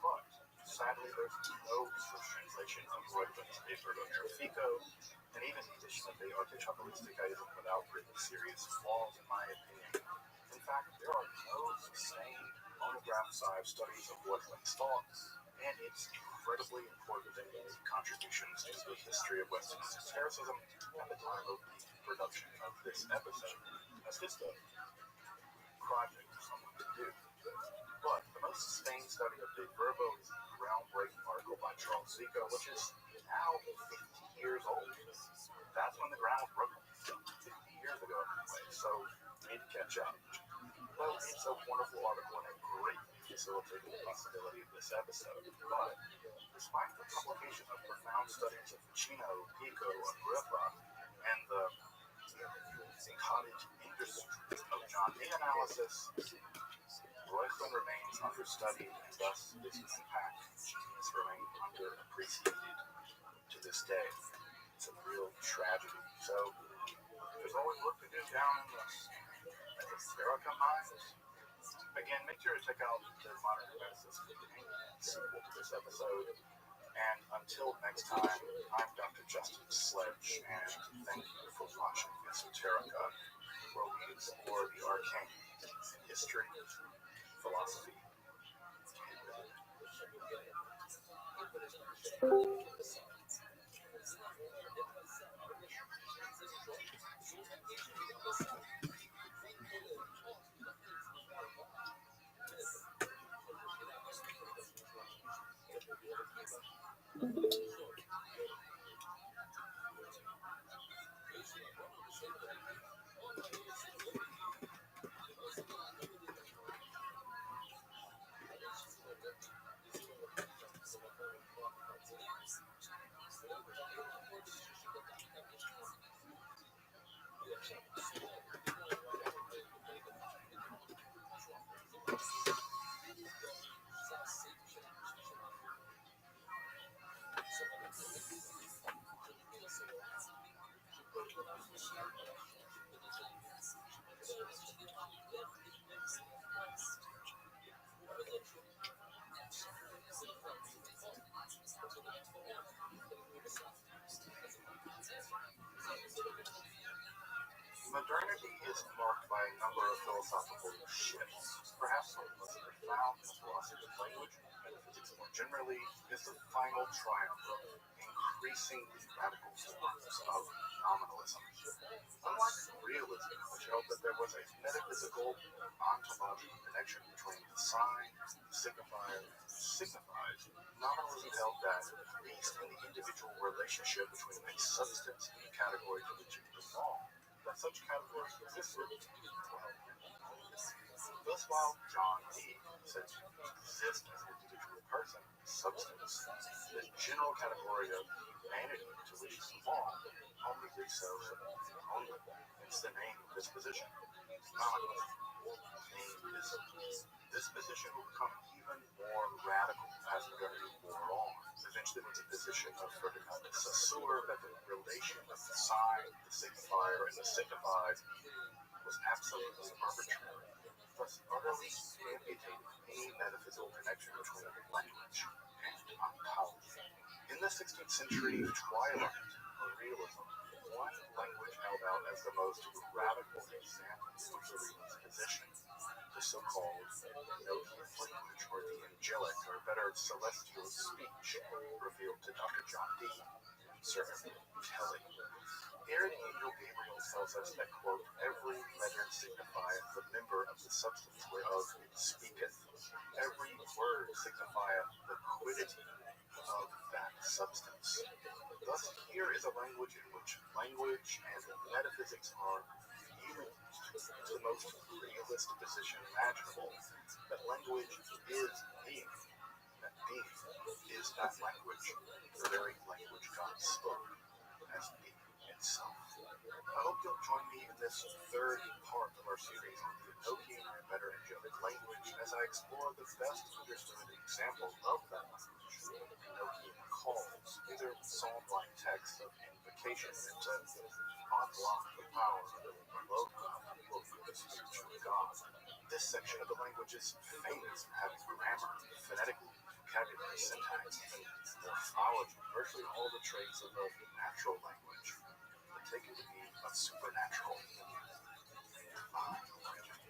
But sadly, there's no English translation of Reuchlin's De Verbo Fico, and even the edition of the Arte Kabbalistica isn't without pretty serious flaws, in my opinion. In fact, there are no sustained monograph-sized studies of Reuchlin's thought, and it's incredibly important and unique contributions to the history of Western esotericism at the time of the production of this episode, as just a project for someone to do. But the most sustained study of De Verbo is the groundbreaking article by Charles Zico, which is now 50 years old. That's when the ground was broken, 50 years ago anyway, so we need to catch up. Well, it's a wonderful article and it greatly facilitated the possibility of this episode. But despite the publication of profound studies of Ficino, Pico, Agrippa, and the cottage industry of John Dee analysis, Reuchlin remains understudied, and thus his impact and genius remain underappreciated to this day. It's a real tragedy. So there's always work to do down in the Esoterica mines. Again, make sure to check out the Modern Geneticist sequel to this episode. And until next time, I'm Dr. Justin Sledge, and thank you for watching Esoterica, where we explore the arcane in history, philosophy, Modernity is marked by a number of philosophical shifts. Perhaps the most profound in the philosophy of language, metaphysics more generally, is the final triumph of increasingly radical forms of nominalism. Unlike realism, which held that there was a metaphysical, ontological connection between the sign, the signifier, and the signified, nominalism held that, at least in the individual relationship between a substance and the category to which it belonged, that such categories existed. Thus, while John Dee said to exist as an individual person, substance, the general category of humanity to which he belonged only did so only. Hence the name of this position, nominalism. Nameism. This position will become even more radical as modernity wore on. Eventually, was a position of Ferdinand de Saussure that the relation of the sign, the signifier, and the signified was absolutely arbitrary, thus utterly amputating any metaphysical connection between language and ontology. In the 16th century twilight of realism, one language held out as the most radical example of the realist position, the so-called Enochian language, or the angelic, or better, celestial speech, revealed to Dr. John Dee and Sir Edward Kelly. Here the angel Gabriel tells us that, quote, every letter signifieth the member of the substance whereof it speaketh. Every word signifieth the quiddity of that substance. Thus, here is a language in which language and metaphysics are fused to the most realist position imaginable. That language is being. That being is that language, the very language God spoke as being itself. I hope you'll join me in this third part of our series on the Enochian or better angelic language as I explore the best understood example of that language, Enochian calls, either psalm-like texts of invocation meant to unlock the power of Logos, the speech of God. This section of the language is famous for having grammar, phonetically, vocabulary, syntax, and morphology, virtually all the traits of a natural language, but taken to be a supernatural divine language.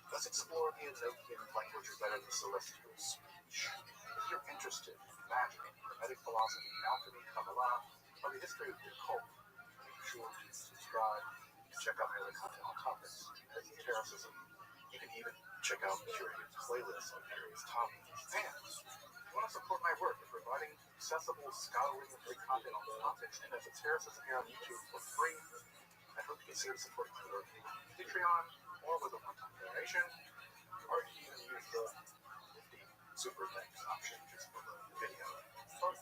Let's explore the Enochian language or better the celestial speech. If you're interested in magic, hermetic philosophy, alchemy, Kabbalah, or the history of the occult, make sure to subscribe and check out my other content on topics, esotericism. You can even check out curated playlists on various topics. And if you want to support my work in providing accessible, scholarly, and free content on topics and esotericism here on YouTube for free, I hope you consider supporting my work on Patreon or with a one-time donation, or you can even use the nifty super thanks option just below the video. But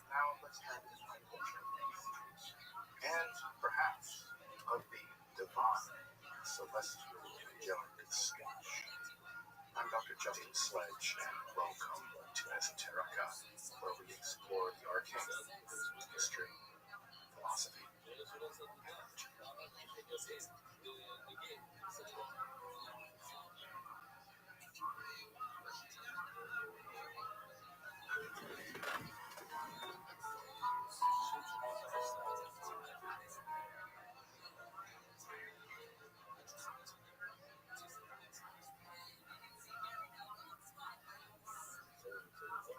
now let's turn to the main portion of the language, and perhaps of the divine, celestial, angelic speech. I'm Dr. Justin Sledge, and welcome to Esoterica, where we explore the arcane, history, philosophy, and religion.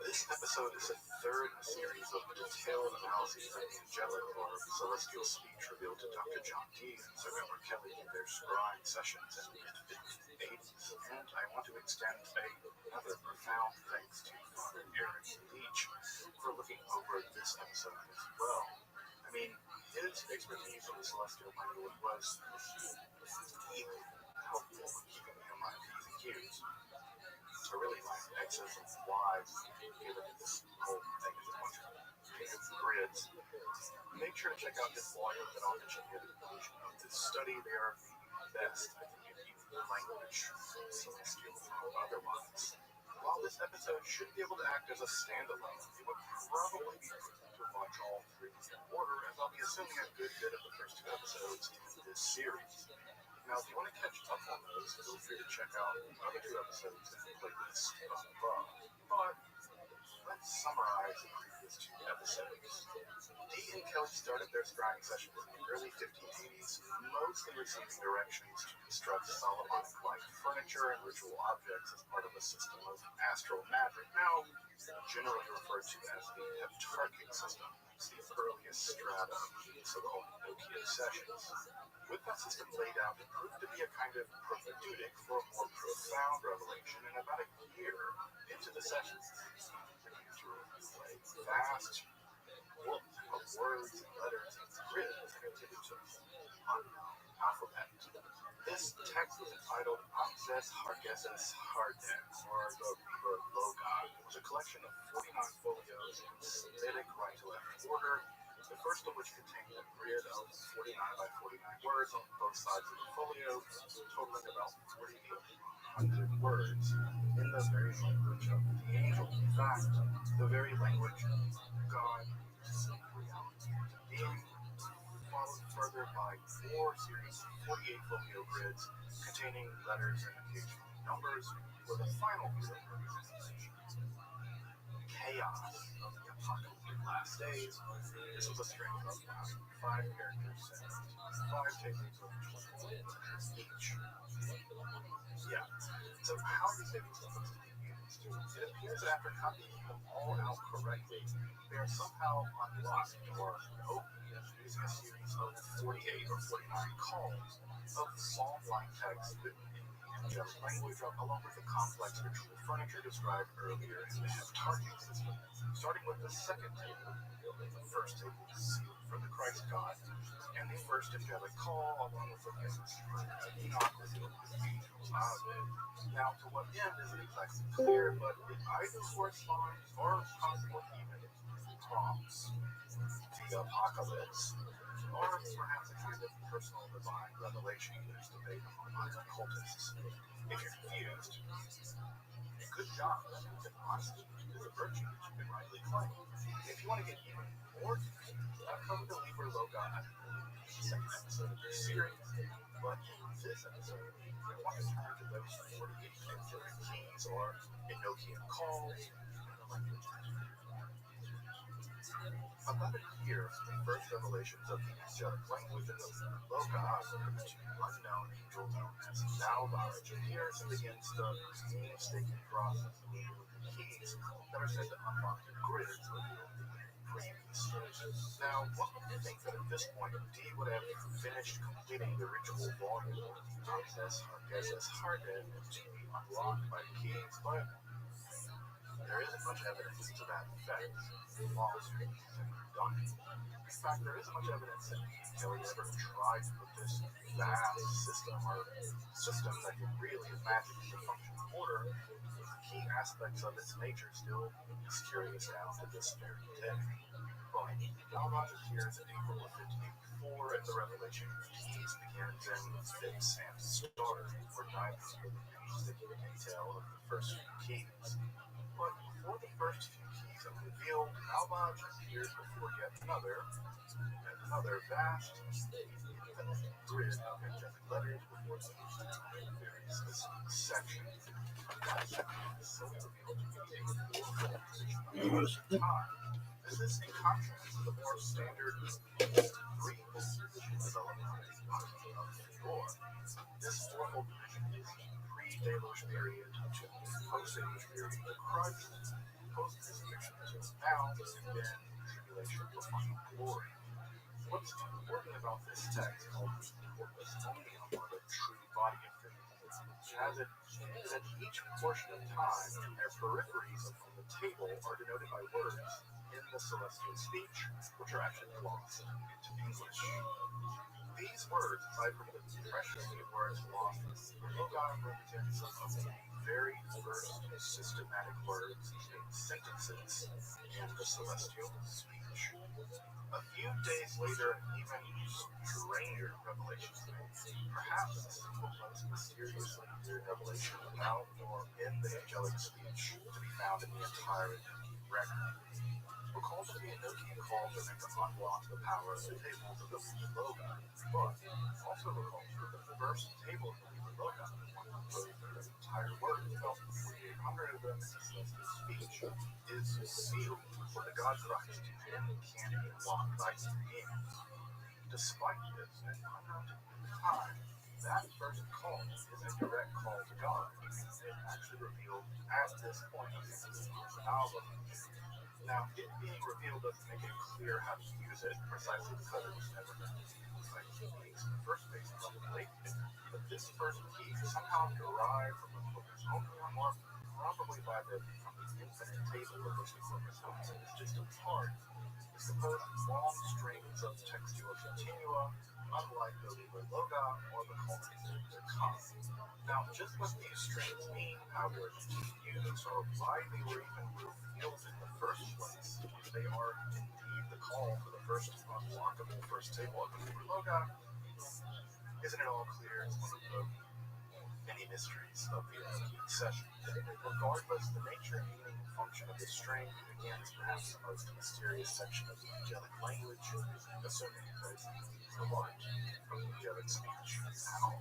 This episode is the third in a series of detailed analyses of the angelic or celestial speech revealed to Dr. John Dee and Sir Edward Kelly in their scrying sessions in the mid-80s. And I want to extend another profound thanks to Father Eric Leach for looking over this episode as well. I mean, his expertise on the celestial language was even helpful in keeping me on my P's and Q's. So really my X's and Y's, given this whole thing is a bunch of grids. Make sure to check out his volume that I'll mention near the conclusion of this study. They are the best, I think, in either language, celestial or otherwise. While this episode should be able to act as a standalone, it would probably be prudent to to watch all three in order, as I'll be assuming a good bit of the first two episodes in this series. Now, if you want to catch up on those, feel free to check out the other two episodes in the playlist above. But let's summarize the previous two episodes. Dee and Kelly started their scrying sessions in the early 1580s, mostly receiving directions to construct Solomonic-like furniture and ritual objects as part of a system of astral magic, now generally referred to as the Heptarchic system. It's the earliest strata of the so-called Enochian sessions. With that system laid out, it proved to be a kind of propedeutic for a more profound revelation, and about a year into the sessions, began to reveal a vast book of words and letters and grids connected to an unknown alphabet. This text was entitled Amses Hargeses Harden, or the Liber Loga. It was a collection of 49 folios in Semitic right-to-left order, the first of which contained a grid of 49 by 49 words on both sides of the folio, totaling about 4,800 words in the very language of the angel. In fact, the very language God reality into being, followed further by 4 series of 48 folio grids containing letters and occasionally numbers, with a final view of representation. Chaos of the Apocalyptic Last Days. This was a string of 5 characters and 5 tables of 20 letters each. Yeah. So how are these tables supposed to be used? It appears that after copying them all out correctly, they are somehow unlocked or opened using a series of 48 or 49 calls of psalm-like text written in the angelic language, along with the complex ritual furniture described earlier in the Heptarchic system. Starting with the second table, the first table is sealed for the Christ God, and the first angelic call, along with the hymns for Enoch, revealed with the angels of it. Now, to what end isn't exactly clear, but it either corresponds or possibly even prompts the apocalypse, or perhaps a kind of personal divine revelation. There's debate among modern occultists. If you're confused, good job. Honesty is a virtue that you can rightly claim. If you want to get even more confused, I've covered the Liber Loga in the second episode of this series, but in this episode, I want to turn to those 48 angelic keys or Enochian calls in the language. About a year from the first revelations of the angelic language in the Loga, the unknown angel known as Nalvaj appears and begins the painstaking process of removing keys that are said to unlock the grids revealed in the previous. Now, one would think that at this point, Dee would have finished completing the ritual volume of Amses Hargeses Harden to be unlocked by the keys, but there isn't much evidence to that effect. Laws have done it. In fact, there isn't much evidence that Kelly ever tried to put this vast system or system that could really imagine to function in order, with the key aspects of its nature still mysterious down to this very day. But Nalvaj appears in April of 1584, and the revelation of keys begins in Fits and Starter, or diving into the painstaking detail of the first few keys. But before the first few keys are revealed, Nalvaj appears before yet another vast, infinite grid of angelic letters before the very specific section. That section is so revealed to be a fourfold position of time. This is in contrast to the more standard threefold division developed by the Apocalypse of Theodore. This fourfold division is the pre-deluge period to the post-deluge period, the Christ, post-crucifixion to now, and then tribulation for final glory. What's important about this text, called the Corpus Omnium, or the true body of things, has it that each portion of time and their peripheries of the table are denoted by words in the celestial speech, which are actually lost into English. These words, aside from the precious words lost in the Loga, represent some of the very first systematic words and sentences in the celestial speech. A few days later, an even stranger revelation, perhaps the single most mysteriously weird revelation about or in the angelic speech to be found in the entire record. Recall that the Enochian calls are meant to unlock the power of the tables of the Liber Loci, but also recall that the first table of the Liber Loci, one composed of the entire work, about 4,800 of them in celestial speech, is sealed for the God Christ and can be unlocked by human beings. Despite this, and unknown to the time, that first call is a direct call to God, and is actually revealed at this point of the album. Now, it being revealed doesn't make it clear how to use it, precisely because it was never meant to be used by human beings in the first place, probably. But this first key is somehow derived from the corpus hominum, or probably from the infinite table of which the corpus hominum is just a part. It's composed of long strings of textual continua, unlike the Liber Loci or the culminated cons. Now, just what these strings mean, how they're used, or why they were even revealed in the first place, they are indeed the call for the first unlockable first table of the Liber Loci. Isn't it all clear? It's one of the many mysteries of the session. Regardless, the nature and meaning and function of the string, again, is perhaps the most mysterious section of the angelic language, assuming that it's the art from the angelic speech. How?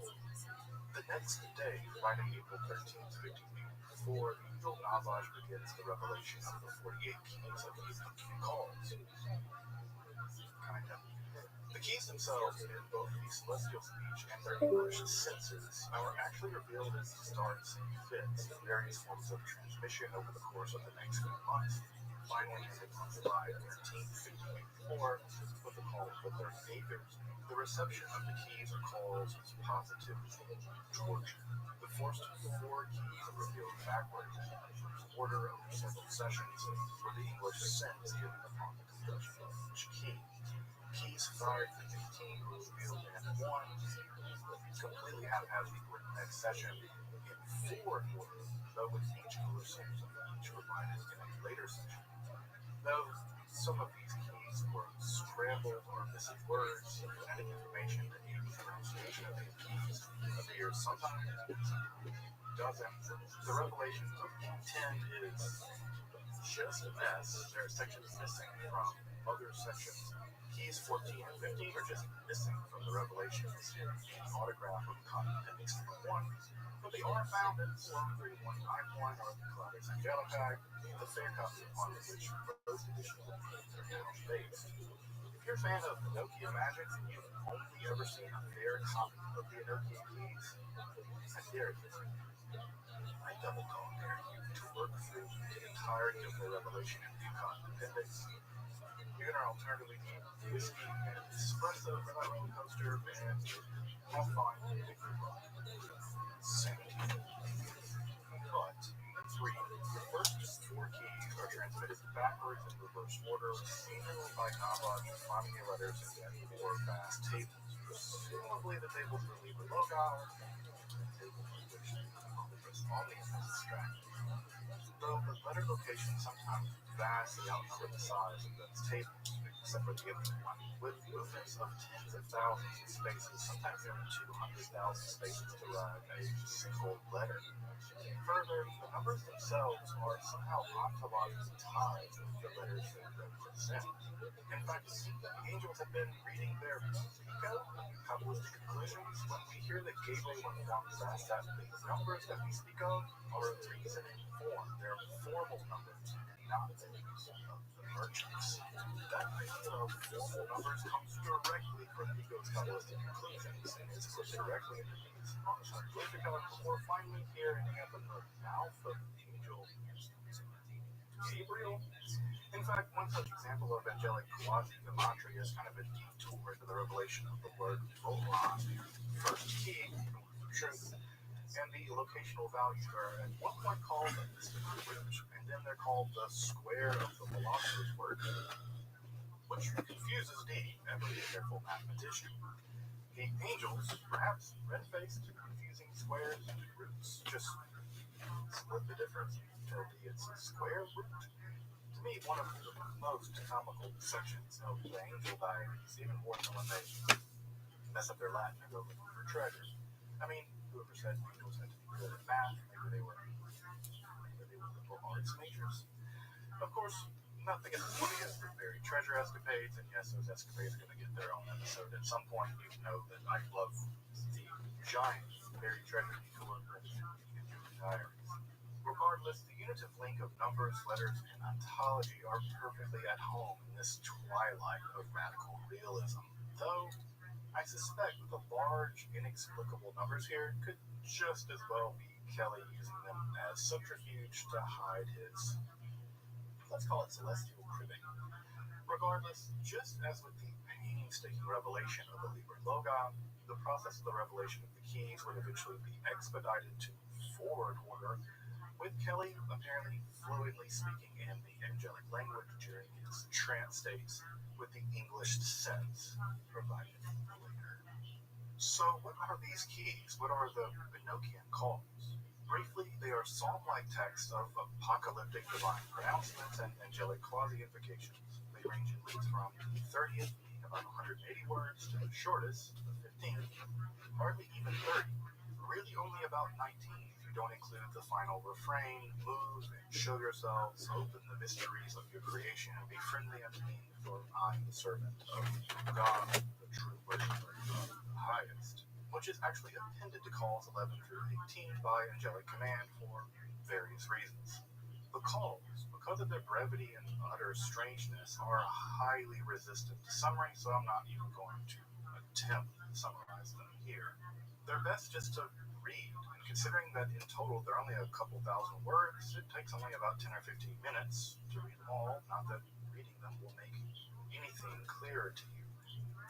The next day, Friday, April 13th, 1584, the angel Navaj begins the revelation of the 48 keys of the Enochian calls. The keys themselves, in both the celestial speech and their English senses, are actually revealed in starts and fits in various forms of transmission over the course of the next few months. Finally, ending on July 13th, 1584, with the call of the 30 acres. The reception of the keys or calls is positively torture. The first 4 keys are revealed backwards in the first order over several sessions, with the English sense given upon the completion of each key. Keys 5 to 15 were revealed in 1, completely haphazardly for the next session in 4 order, though with each English sense of each provided in a later session. Though some of these keys were scrambled or missing words, phonetic information that needed pronunciation of the keys appears sometimes, doesn't. The revelation of key 10 is just a mess. There are sections missing from other sections. Keys 14 and 15 are just missing from the revelations in the autograph of the Common Appendix 1, but they are found in Psalm 3191 or the Claudius Angelicae, the fair copy upon which most editions of the are now based. If you're a fan of Enochian magic and you've only ever seen a fair copy of the Enochian keys, I dare you, I double dog dare you to work through the entirety of the revelation in the Common Appendix. You're going to alternatively need whiskey and espresso for that roller coaster, and have fun with your rock. Sanity. But, let's read. The first 4 keys are transmitted backwards in reverse order, seemingly by Navaj finding the letters and then 4 vast tables. Presumably the tables for Liber Loci, the table in which the Corpus Omnium is extracted. Though the letter locations sometimes vastly outnumber the size of those tables, except for the given one, with movements of tens of thousands of spaces, sometimes nearly 200,000 spaces to write a single letter. Further, the numbers themselves are somehow ontologically tied with the letters they represent. In fact, the angels have been reading their Kabbalistic conclusions when we hear that Gabriel informs us that the numbers that we speak of are of reason and form. They're formal numbers, not those of the merchants. That idea of formal numbers comes directly from Nico's Kabbalistic conclusions, and is put directly into these Glyphica before finally here ending up in the mouth of the angel Gabriel. In fact, one such example of angelic quasi-gematria is kind of a detour into the revelation of the word Roland, first key, truth, and the locational values are at one point called the mystical root, and then they're called the square of the philosopher's word, which confuses me, every careful mathematician. The angels, perhaps red-faced, confusing squares and roots, just split the difference until it's a square root. To me, one of the most comical sections of the angel diaries, even more than when they mess up their Latin and go looking for treasure. I mean, whoever said angels had to be good at math, maybe they were liberal arts majors. Of course, Nothing is 20th for buried treasure escapades, and yes, those escapades are going to get their own episode at some point. You know that I love the giant buried treasure detour in your diaries. Regardless, the unitive link of numbers, letters, and ontology are perfectly at home in this twilight of radical realism. Though, I suspect that the large, inexplicable numbers here could just as well be Kelly using them as subterfuge to hide his, let's call it celestial cribbing. Regardless, just as with the painstaking revelation of the Liber Loci, the process of the revelation of the keys would eventually be expedited to forward order, with Kelly apparently fluently speaking in the angelic language during his trance states, with the English sense provided later. So, what are these keys? What are the Enochian calls? Briefly, they are psalm-like texts of apocalyptic divine pronouncements and angelic quasi-invocations. They range in length from the 30th, being about 180 words, to the shortest, the 15th, hardly even 30. Really only about 19 if you don't include the final refrain, move and show yourselves, open the mysteries of your creation, and be friendly unto me, for I am the servant of God, the true worshiper of the highest, which is actually appended to calls 11 through 18 by angelic command for various reasons. The calls, because of their brevity and utter strangeness, are highly resistant to summary, so I'm not even going to attempt to summarize them here. They're best just to read, and considering that in total they're only a couple thousand words, it takes only about 10 or 15 minutes to read them all, not that reading them will make anything clearer to you.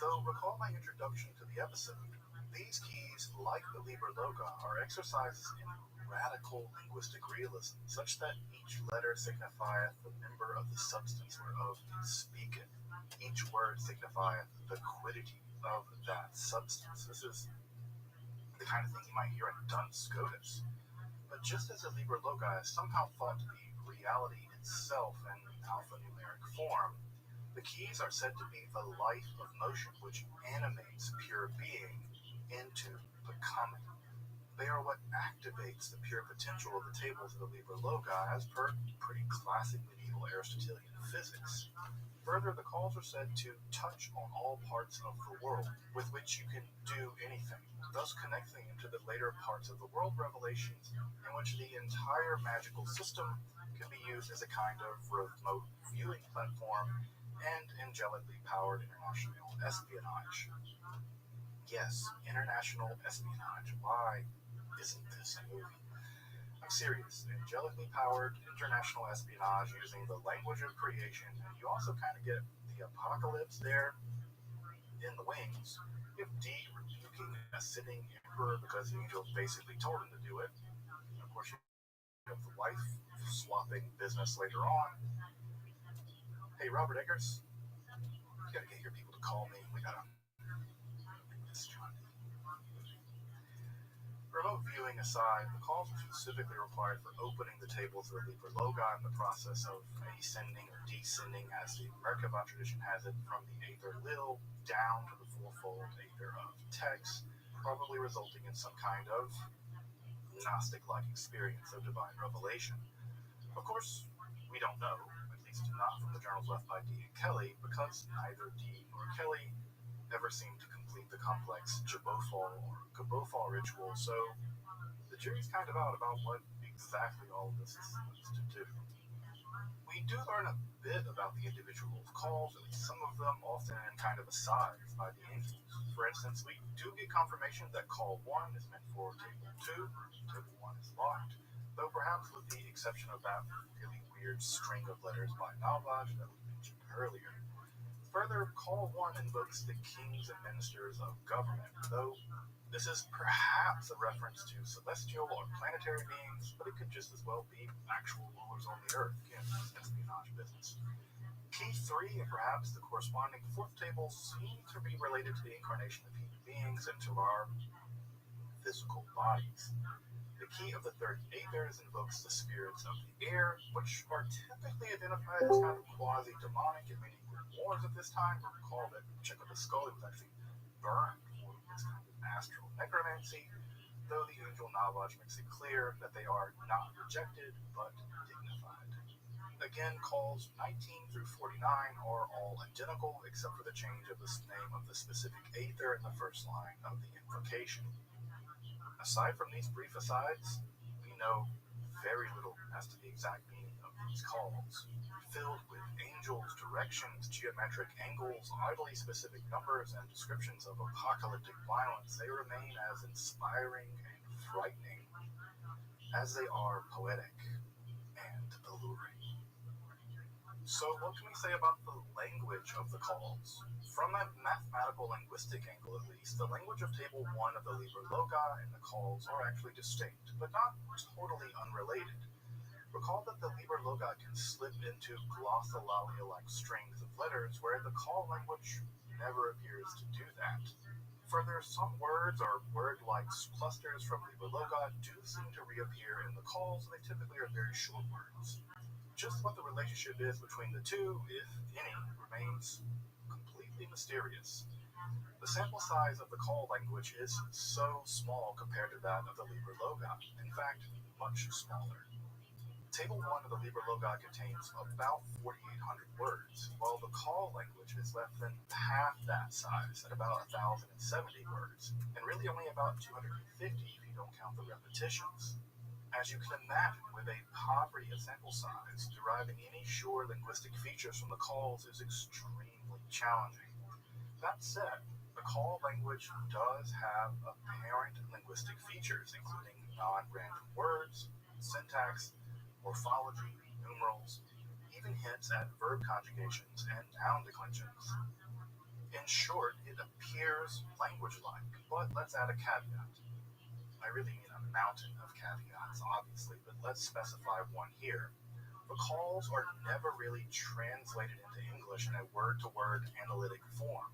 Though recall my introduction to the episode. These keys, like the Liber Loci, are exercises in radical linguistic realism, such that each letter signifieth the member of the substance whereof it speaketh. Each word signifieth the quiddity of that substance. This is the kind of thing you might hear in Duns Scotus. But just as the Liber Loci is somehow thought to be reality itself in alphanumeric form, the keys are said to be the life of motion which animates pure being into becoming. They are what activates the pure potential of the tables of the Liber Loci as per pretty classic medieval Aristotelian physics. Further, the calls are said to touch on all parts of the world with which you can do anything, thus connecting into the later parts of the world revelations in which the entire magical system can be used as a kind of remote viewing platform and angelically powered international espionage. Yes, international espionage. Why isn't this a movie? I'm serious. Angelically powered international espionage using the language of creation, and you also kind of get the apocalypse there in the wings. You have D rebuking a sitting emperor because the angels basically told him to do it. And of course, you have the wife swapping business later on. Hey, Robert Eggers, you gotta get your people to call me. We gotta make this John. Remote viewing aside, the calls are specifically required for opening the tables of the Liber Loci in the process of ascending or descending, as the Merkabah tradition has it, from the Aether Lil down to the fourfold Aether of Tex, probably resulting in some kind of Gnostic-like experience of divine revelation. Of course, we don't know, at least not from the journals left by Dee and Kelly, because neither Dee nor Kelly ever seemed to complete the complex Jabofal or Gabofal ritual, so the jury's kind of out about what exactly all of this is supposed to do. We do learn a bit about the individual calls, at least some of them often in kind of asides by the angels. For instance, we do get confirmation that call 1 is meant for table 2, table 1 is locked, though perhaps with the exception of that really weird string of letters by Nalvaj that we mentioned earlier. Further, call 1 invokes the kings and ministers of government, though this is perhaps a reference to celestial or planetary beings, but it could just as well be actual rulers on the earth. Again, this espionage business. Key 3 and perhaps the corresponding 4th table seem to be related to the incarnation of human beings into our physical bodies. The key of the 3rd Aethers invokes the spirits of the air, which are typically identified as kind of quasi-demonic in many wars of this time. Recall that Czechoslovakia was actually burned for this kind of astral necromancy, though the angel Nalvaj makes it clear that they are not rejected, but dignified. Again, calls 19 through 49 are all identical except for the change of the name of the specific aether in the first line of the invocation. Aside from these brief asides, we know very little as to the exact meaning of these calls. Filled with angels, directions, geometric angles, oddly specific numbers, and descriptions of apocalyptic violence, they remain as inspiring and frightening as they are poetic and alluring. So what can we say about the language of the calls? From a mathematical linguistic angle at least, the language of Table 1 of the Liber Loga and the calls are actually distinct, but not totally unrelated. Recall that the Liber Loga can slip into glossolalia-like strings of letters, where the call language never appears to do that. Further, some words or word-like clusters from Liber Loga do seem to reappear in the calls, and they typically are very short words. Just what the relationship is between the two, if any, remains completely mysterious. The sample size of the call language is so small compared to that of the Liber Loga, in fact, much smaller. Table 1 of the Liber Loga contains about 4,800 words, while the call language is less than half that size at about 1,070 words, and really only about 250 if you don't count the repetitions. As you can imagine, with a poverty of sample size, deriving any sure linguistic features from the calls is extremely challenging. That said, the call language does have apparent linguistic features, including non-random words, syntax, morphology, numerals, even hints at verb conjugations and noun declensions. In short, it appears language-like, but let's add a caveat. I really mean a mountain of caveats, obviously, but let's specify one here. The calls are never really translated into English in a word-to-word analytic form.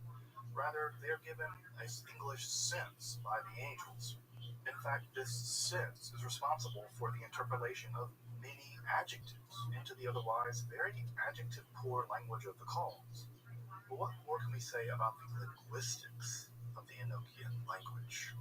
Rather, they're given an English sense by the angels. In fact, this sense is responsible for the interpolation of many adjectives into the otherwise very adjective-poor language of the calls. But what more can we say about the linguistics of the Enochian language?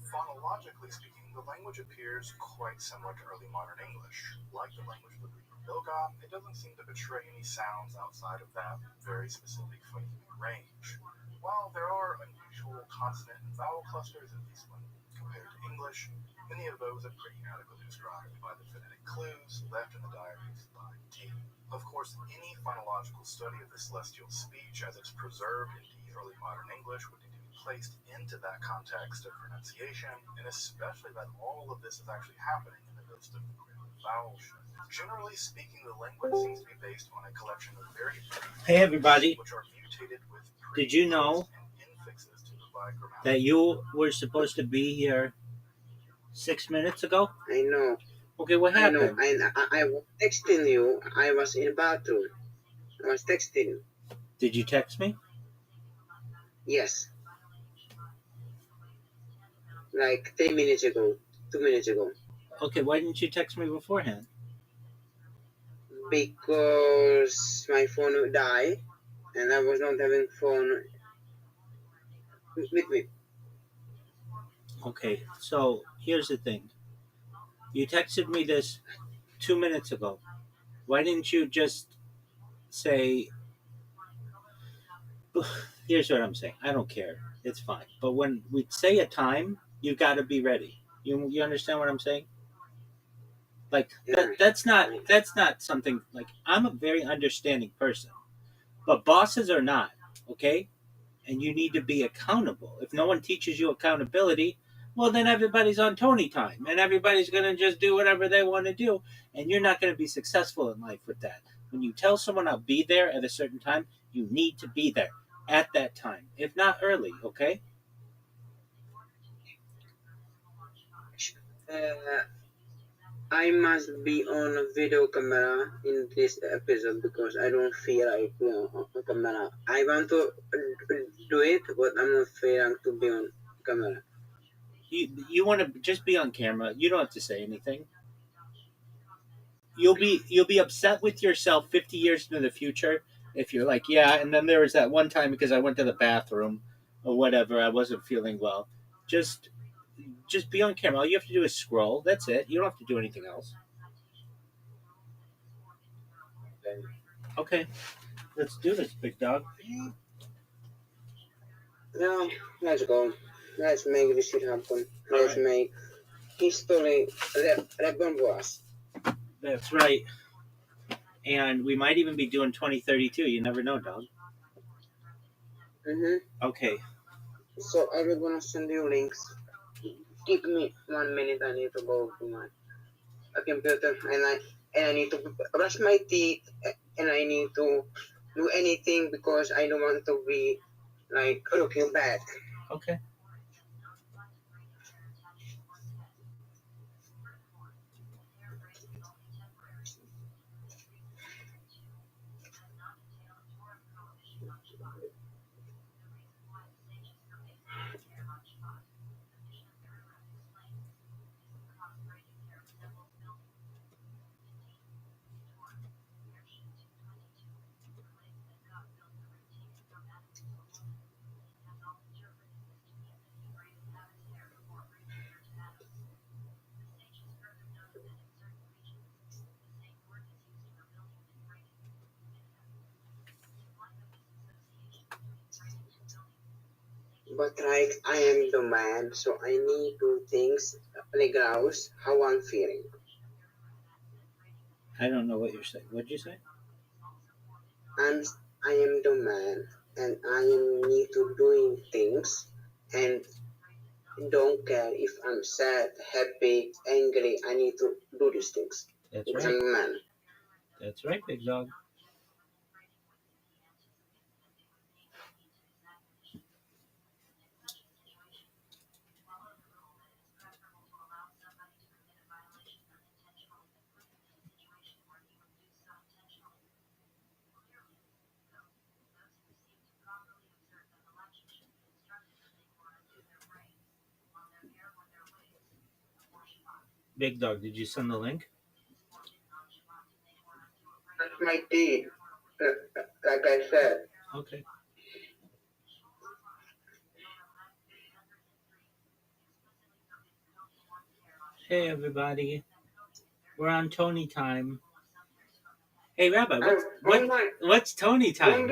Phonologically speaking, the language appears quite similar to early modern English. Like the language of the Liber Loga, it doesn't seem to betray any sounds outside of that very specific phonemic range. While there are unusual consonant and vowel clusters, at least when compared to English, many of those are pretty adequately described by the phonetic clues left in the diaries by T. Of course, any phonological study of the celestial speech as it's preserved in the early modern English would need to be placed into that context of pronunciation, and especially that all of this is actually happening in the midst of vowel shift. Generally speaking, the language seems to be based on a collection of very Hey everybody, which are mutated with did you know and infixes to provide grammatical that you were supposed to be here 6 minutes ago? I know. Okay, what I know. happened? And I was texting you. I was in the bathroom. I was texting you. Did you text me? Yes. Like 3 minutes ago. 2 minutes ago. Okay, why didn't you text me beforehand? Because my phone would die. And I was not having phone with me. Okay, so here's the thing. You texted me this 2 minutes ago. Why didn't you just say, here's what I'm saying. I don't care. It's fine. But when we say a time, you got to be ready. You understand what I'm saying? Like Yeah. that's not something like I'm a very understanding person. But bosses are not, okay? And you need to be accountable. If no one teaches you accountability, well, then everybody's on Tony time and everybody's going to just do whatever they want to do. And you're not going to be successful in life with that. When you tell someone I'll be there at a certain time, you need to be there at that time, if not early, okay? I must be on a video camera in this episode because I don't feel like being on camera. I want to do it, but I'm not feeling to be on camera. You want to just be on camera. You don't have to say anything. You'll be upset with yourself 50 years into the future if you're like, yeah, and then there was that one time because I went to the bathroom or whatever, I wasn't feeling well. Just be on camera. All you have to do is scroll. That's it. You don't have to do anything else. time. Okay, let's do this, big dog. Yeah, let's go. Let's make this shit happen. Let's Alright. make history remember us. That's right. And we might even be doing 2032. You never know, dog. Okay. So I will gonna send you links. Give me 1 minute. I need to go to my computer and I need to brush my teeth and I need to do anything because I don't want to be like looking bad. Okay. But like I am the man, so I need to things like grouse how I'm feeling. I don't know what you're saying. What'd you say? I am the man and I am need to doing things and don't care if I'm sad, happy, angry. I need to do these things That's because right. I'm a man. That's right, big dog. Big dog, did you send the link? That's my teeth, like I said. Okay. Hey, everybody. We're on Tony time. Hey, Rabbi, what's Tony time?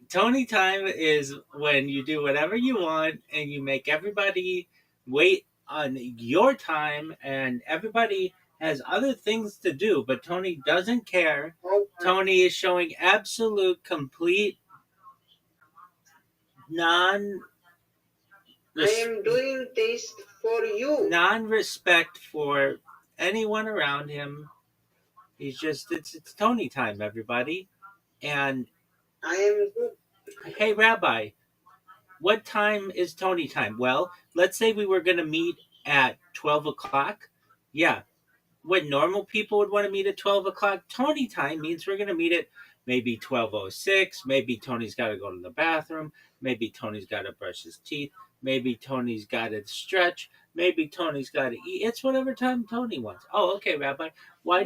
Tony time is when you do whatever you want and you make everybody wait on your time, and everybody has other things to do, but Tony doesn't care. Tony is showing absolute, complete I am doing this for you. non-respect for anyone around him. He's just, it's Tony time, everybody. And I am. hey, Rabbi, what time is Tony time? Well, let's say we were going to meet at 12 o'clock. Yeah. When normal people would want to meet at 12 o'clock, Tony time means we're going to meet at maybe 12:06. Maybe Tony's got to go to the bathroom. Maybe Tony's got to brush his teeth. Maybe Tony's got to stretch. Maybe Tony's got to eat. It's whatever time Tony wants. Oh, okay, Rabbi. Why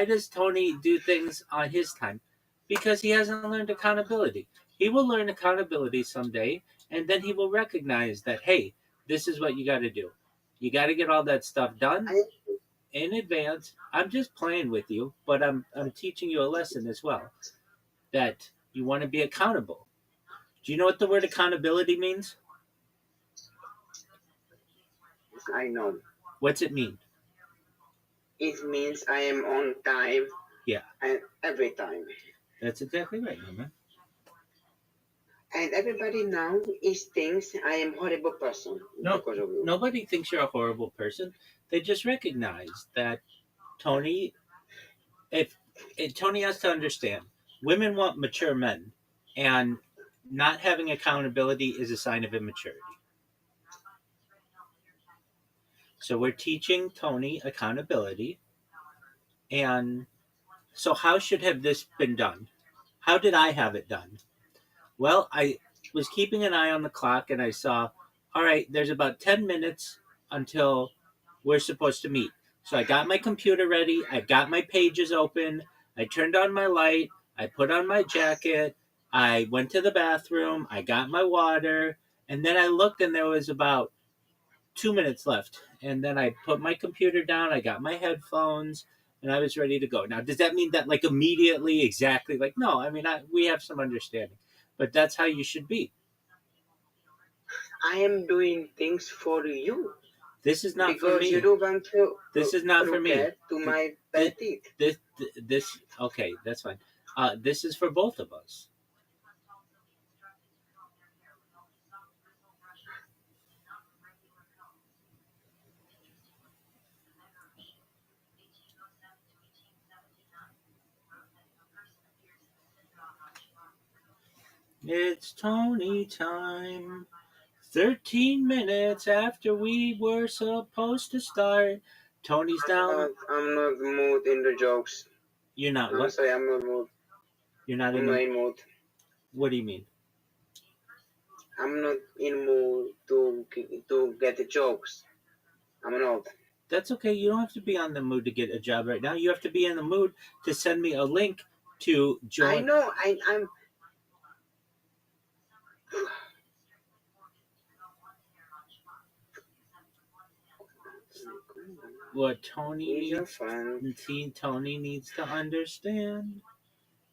does Tony do things on his time? Because he hasn't learned accountability. He will learn accountability someday, and then he will recognize that, hey, this is what you got to do. You got to get all that stuff done in advance. I'm just playing with you, but I'm teaching you a lesson as well, that you want to be accountable. Do you know what the word accountability means? I know. What's it mean? It means I am on time. Yeah. And every time. That's exactly right, man. And everybody now thinks I am a horrible person because of you. Nobody thinks you're a horrible person. They just recognize that Tony has to understand, women want mature men, and not having accountability is a sign of immaturity. So we're teaching Tony accountability. And so how should have this been done? How did I have it done? Well, I was keeping an eye on the clock and I saw, all right, there's about 10 minutes until we're supposed to meet. So I got my computer ready. I got my pages open. I turned on my light. I put on my jacket. I went to the bathroom. I got my water. And then I looked and there was about 2 minutes left. And then I put my computer down. I got my headphones. and I was ready to go. Now, does that mean that like immediately, exactly like no? I mean, we have some understanding, but that's how you should be. I am doing things for you This is not for because me. you don't want to This is not for look me. at to my bad teeth. This okay, that's fine. This is for both of us. It's Tony time. 13 minutes after we were supposed to start. Tony's down. I'm not mood in the jokes. You're not I'm what? sorry, I'm not mood. You're not in I'm not the. in mood. What do you mean? I'm not in mood to get the jokes. I'm not. That's okay. You don't have to be on the mood to get a job right now. You have to be in the mood to send me a link to join. I know. I'm. What Tony You're fun. Tony needs to understand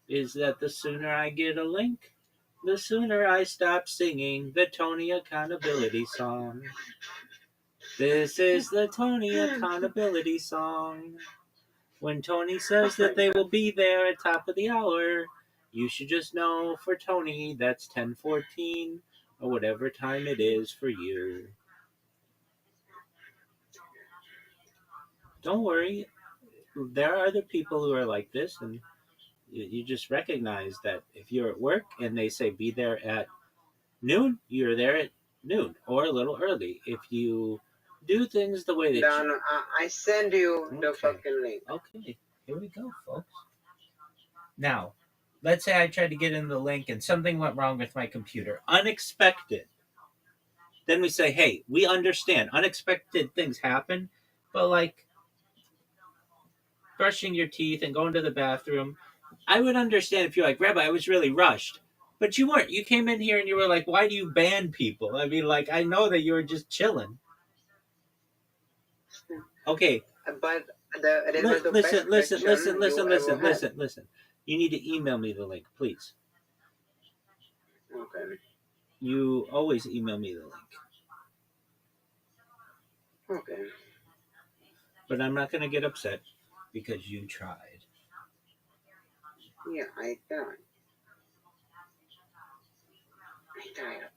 is that the sooner I get a link, the sooner I stop singing the Tony Accountability song. This is the Tony Accountability song. When Tony says that they will be there at top of the hour, you should just know for Tony that's 10:14 or whatever time it is for you. Don't worry. There are other people who are like this, and you just recognize that if you're at work and they say be there at noon, you're there at noon or a little early. If you do things the way that Dan, I send you the Okay. fucking link. Okay, here we go, folks. Now, let's say I tried to get in the link and something went wrong with my computer. Unexpected. Then we say, hey, we understand. Unexpected things happen, but like brushing your teeth and going to the bathroom, I would understand if you're like, Rabbi, I was really rushed. But you weren't. You came in here and you were like, why do you ban people? I mean, like, I know that you were just chilling. Okay. But that was the best Listen. You need to email me the link, please. Okay. You always email me the link. Okay. But I'm not going to get upset because you tried. Yeah, I tried. I tried.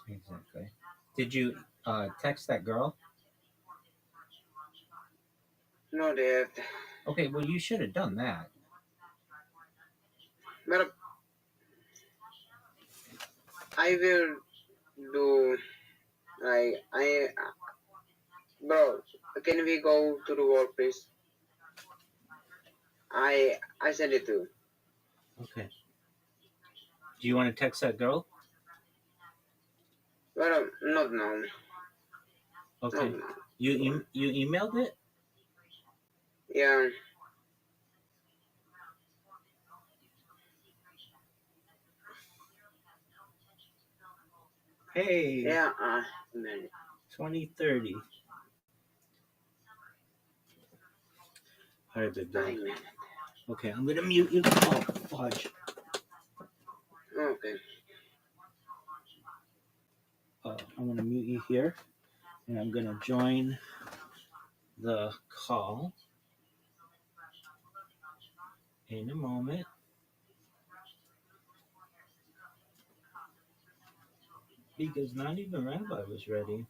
Exactly. Did you text that girl? No, Dad. Okay, well, you should have done that. But I will do. Bro, can we go to the work, please? I send it to. Okay. Do you want to text that girl? Well, not now. Okay. Not now. You emailed it? Yeah. Hey. Yeah. 2030. All right, big dog. Okay, I'm gonna mute you. Oh, fudge. Okay. I'm gonna mute you here, and I'm gonna join the call in a moment. Because not even Rabbi was ready.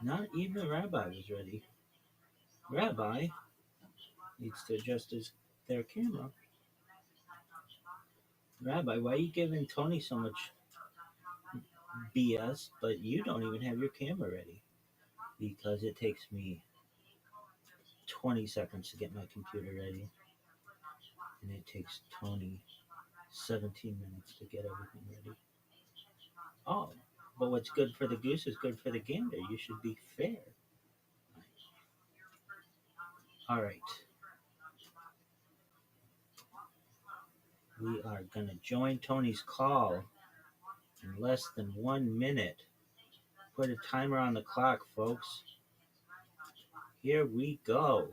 Not even Rabbi was ready. Rabbi needs to adjust their camera. Rabbi, why are you giving Tony so much BS, but you don't even have your camera ready? Because it takes me 20 seconds to get my computer ready, and it takes Tony 17 minutes to get everything ready. Oh, but what's good for the goose is good for the gander. You should be fair. All right. We are going to join Tony's call in less than 1 minute. Put a timer on the clock, folks. Here we go.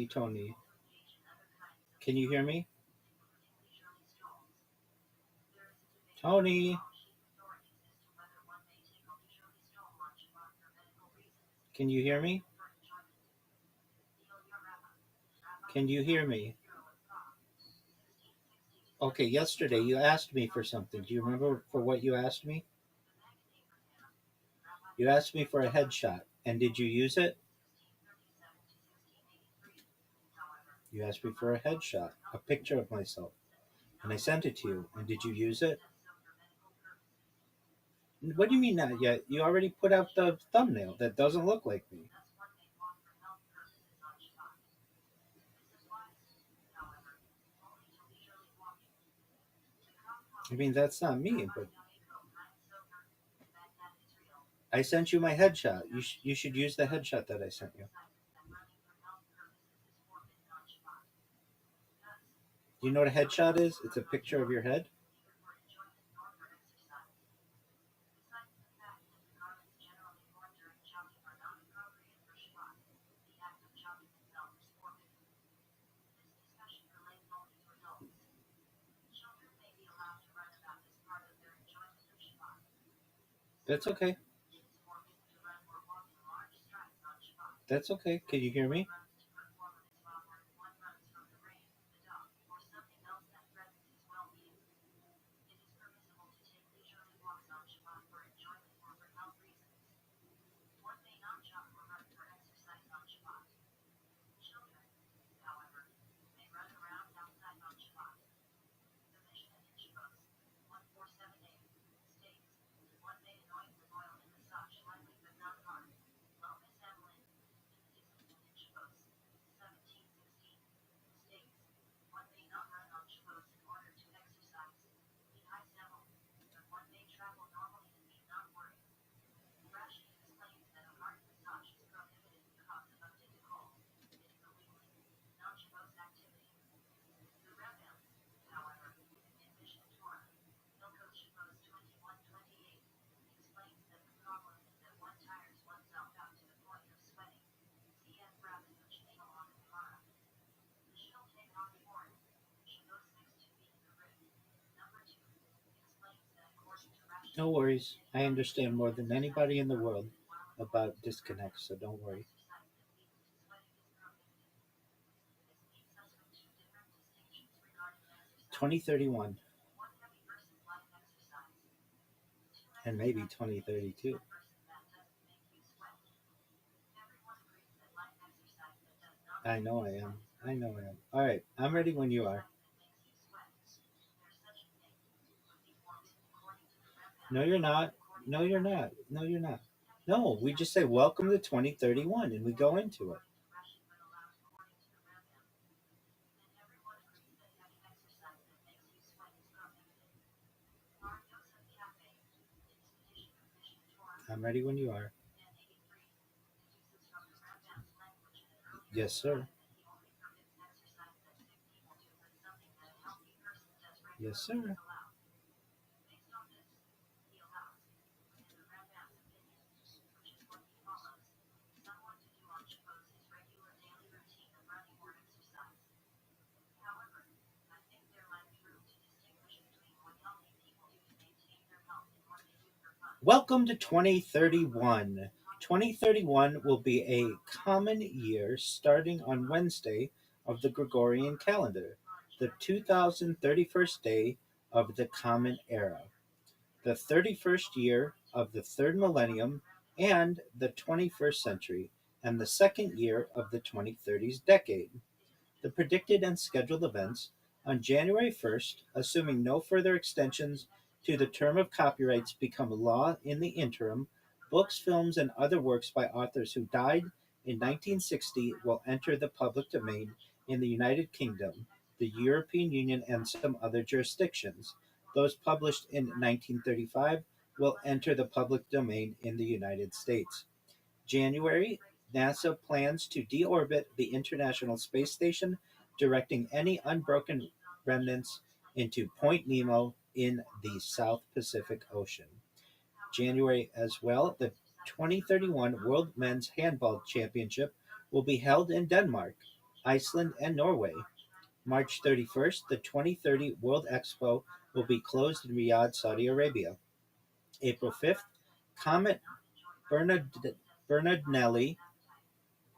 Tony. Can you hear me? Tony. Can you hear me? Can you hear me? Okay, yesterday you asked me for something. Do you remember for what you asked me? You asked me for a headshot. And did you use it? You asked me for a headshot, a picture of myself. And I sent it to you. And did you use it? What do you mean not yet? You already put out the thumbnail. That doesn't look like me. I mean, that's not me, but I sent you my headshot. You should use the headshot that I sent you. Do you know what a headshot is? It's a picture of your head. That's okay. That's okay. Can you hear me? No worries. I understand more than anybody in the world about disconnects, so don't worry. 2031 and maybe 2032. I know I am. I know I am. All right, I'm ready when you are. No, you're not. No, you're not. No, you're not. No, we just say welcome to 2031 and we go into it. I'm ready when you are. Yes, sir. Yes, sir. Welcome to 2031. 2031 will be a common year starting on Wednesday of the Gregorian calendar, the 2031st day of the Common Era, the 31st year of the third millennium and the 21st century, and the second year of the 2030s decade. The predicted and scheduled events on January 1st, assuming no further extensions to the term of copyrights become law in the interim, books, films, and other works by authors who died in 1960 will enter the public domain in the United Kingdom, the European Union, and some other jurisdictions. Those published in 1935 will enter the public domain in the United States. January, NASA plans to deorbit the International Space Station, directing any unbroken remnants into Point Nemo in the South Pacific Ocean. January as well, the 2031 World Men's Handball Championship will be held in Denmark, Iceland, and Norway. March 31st, the 2030 World Expo will be closed in Riyadh, Saudi Arabia. April 5th, Comet Bernardinelli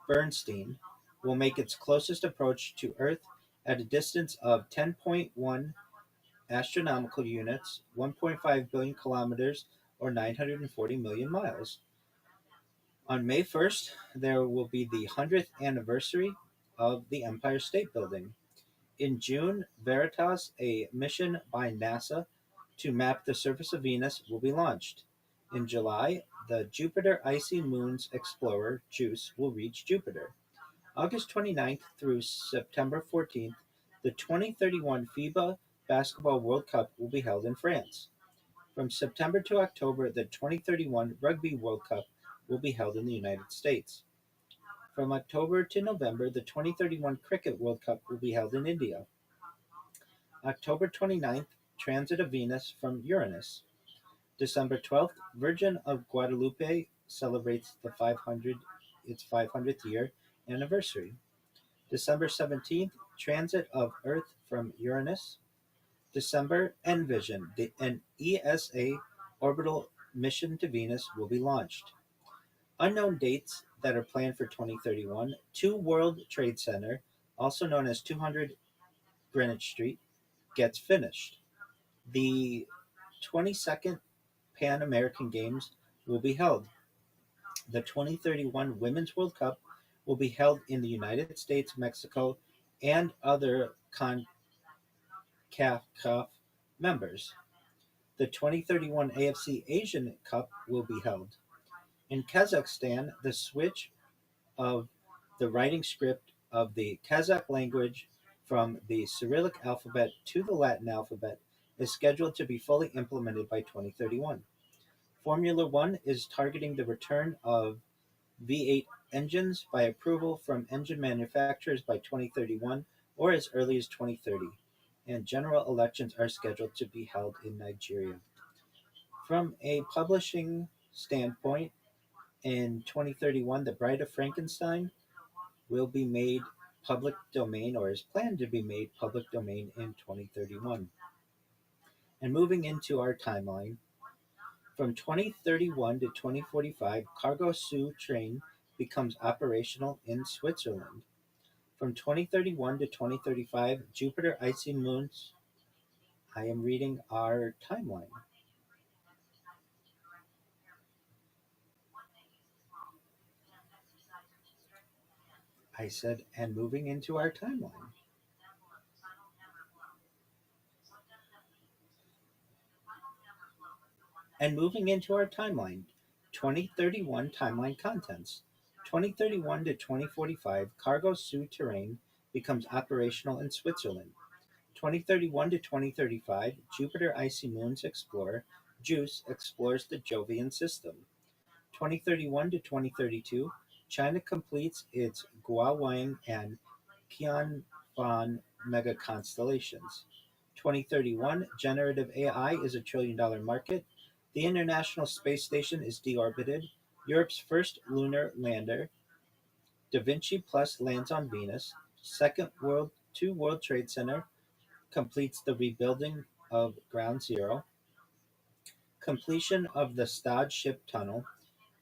Bernstein will make its closest approach to Earth at a distance of 10.1 astronomical units, 1.5 billion kilometers, or 940 million miles. On May 1st, there will be the 100th anniversary of the Empire State Building. In June, Veritas, a mission by NASA to map the surface of Venus, will be launched. In July, the Jupiter Icy Moons Explorer, JUICE, will reach Jupiter. August 29th through September 14th, the 2031 FIBA Basketball World Cup will be held in France. From September to October, the 2031 Rugby World Cup will be held in the United States. From October to November, the 2031 Cricket World Cup will be held in India. October 29th, Transit of Venus from Uranus. December 12th, Virgin of Guadalupe celebrates its 500th year anniversary. December 17th, Transit of Earth from Uranus. December, Envision, an ESA orbital mission to Venus, will be launched. Unknown dates that are planned for 2031: 2 World Trade Center, also known as 200 Greenwich Street, gets finished. The 22nd Pan American Games will be held. The 2031 Women's World Cup will be held in the United States, Mexico, and other CONCACAF members. The 2031 AFC Asian Cup will be held. In Kazakhstan, the switch of the writing script of the Kazakh language from the Cyrillic alphabet to the Latin alphabet is scheduled to be fully implemented by 2031. Formula One is targeting the return of V8 engines by approval from engine manufacturers by 2031 or as early as 2030, and general elections are scheduled to be held in Nigeria. From a publishing standpoint, in 2031, The Bride of Frankenstein will be made public domain, or is planned to be made public domain in 2031. And moving into our timeline, from 2031 to 2045, Cargo Sue train becomes operational in Switzerland. From 2031 to 2035, Jupiter Icy Moons. I am reading our timeline. I said, and moving into our timeline. And moving into our timeline, 2031 timeline contents. 2031 to 2045, Cargo Sue terrain becomes operational in Switzerland. 2031 to 2035, Jupiter Icy Moons Explorer, JUICE, explores the Jovian system. 2031 to 2032, China completes its Guowang and Qianfan mega constellations. 2031, generative AI is $1 trillion market. The International Space Station is deorbited. Europe's first lunar lander, Da Vinci Plus, lands on Venus. Two World Trade Center completes the rebuilding of Ground Zero. Completion of the Stad Ship Tunnel.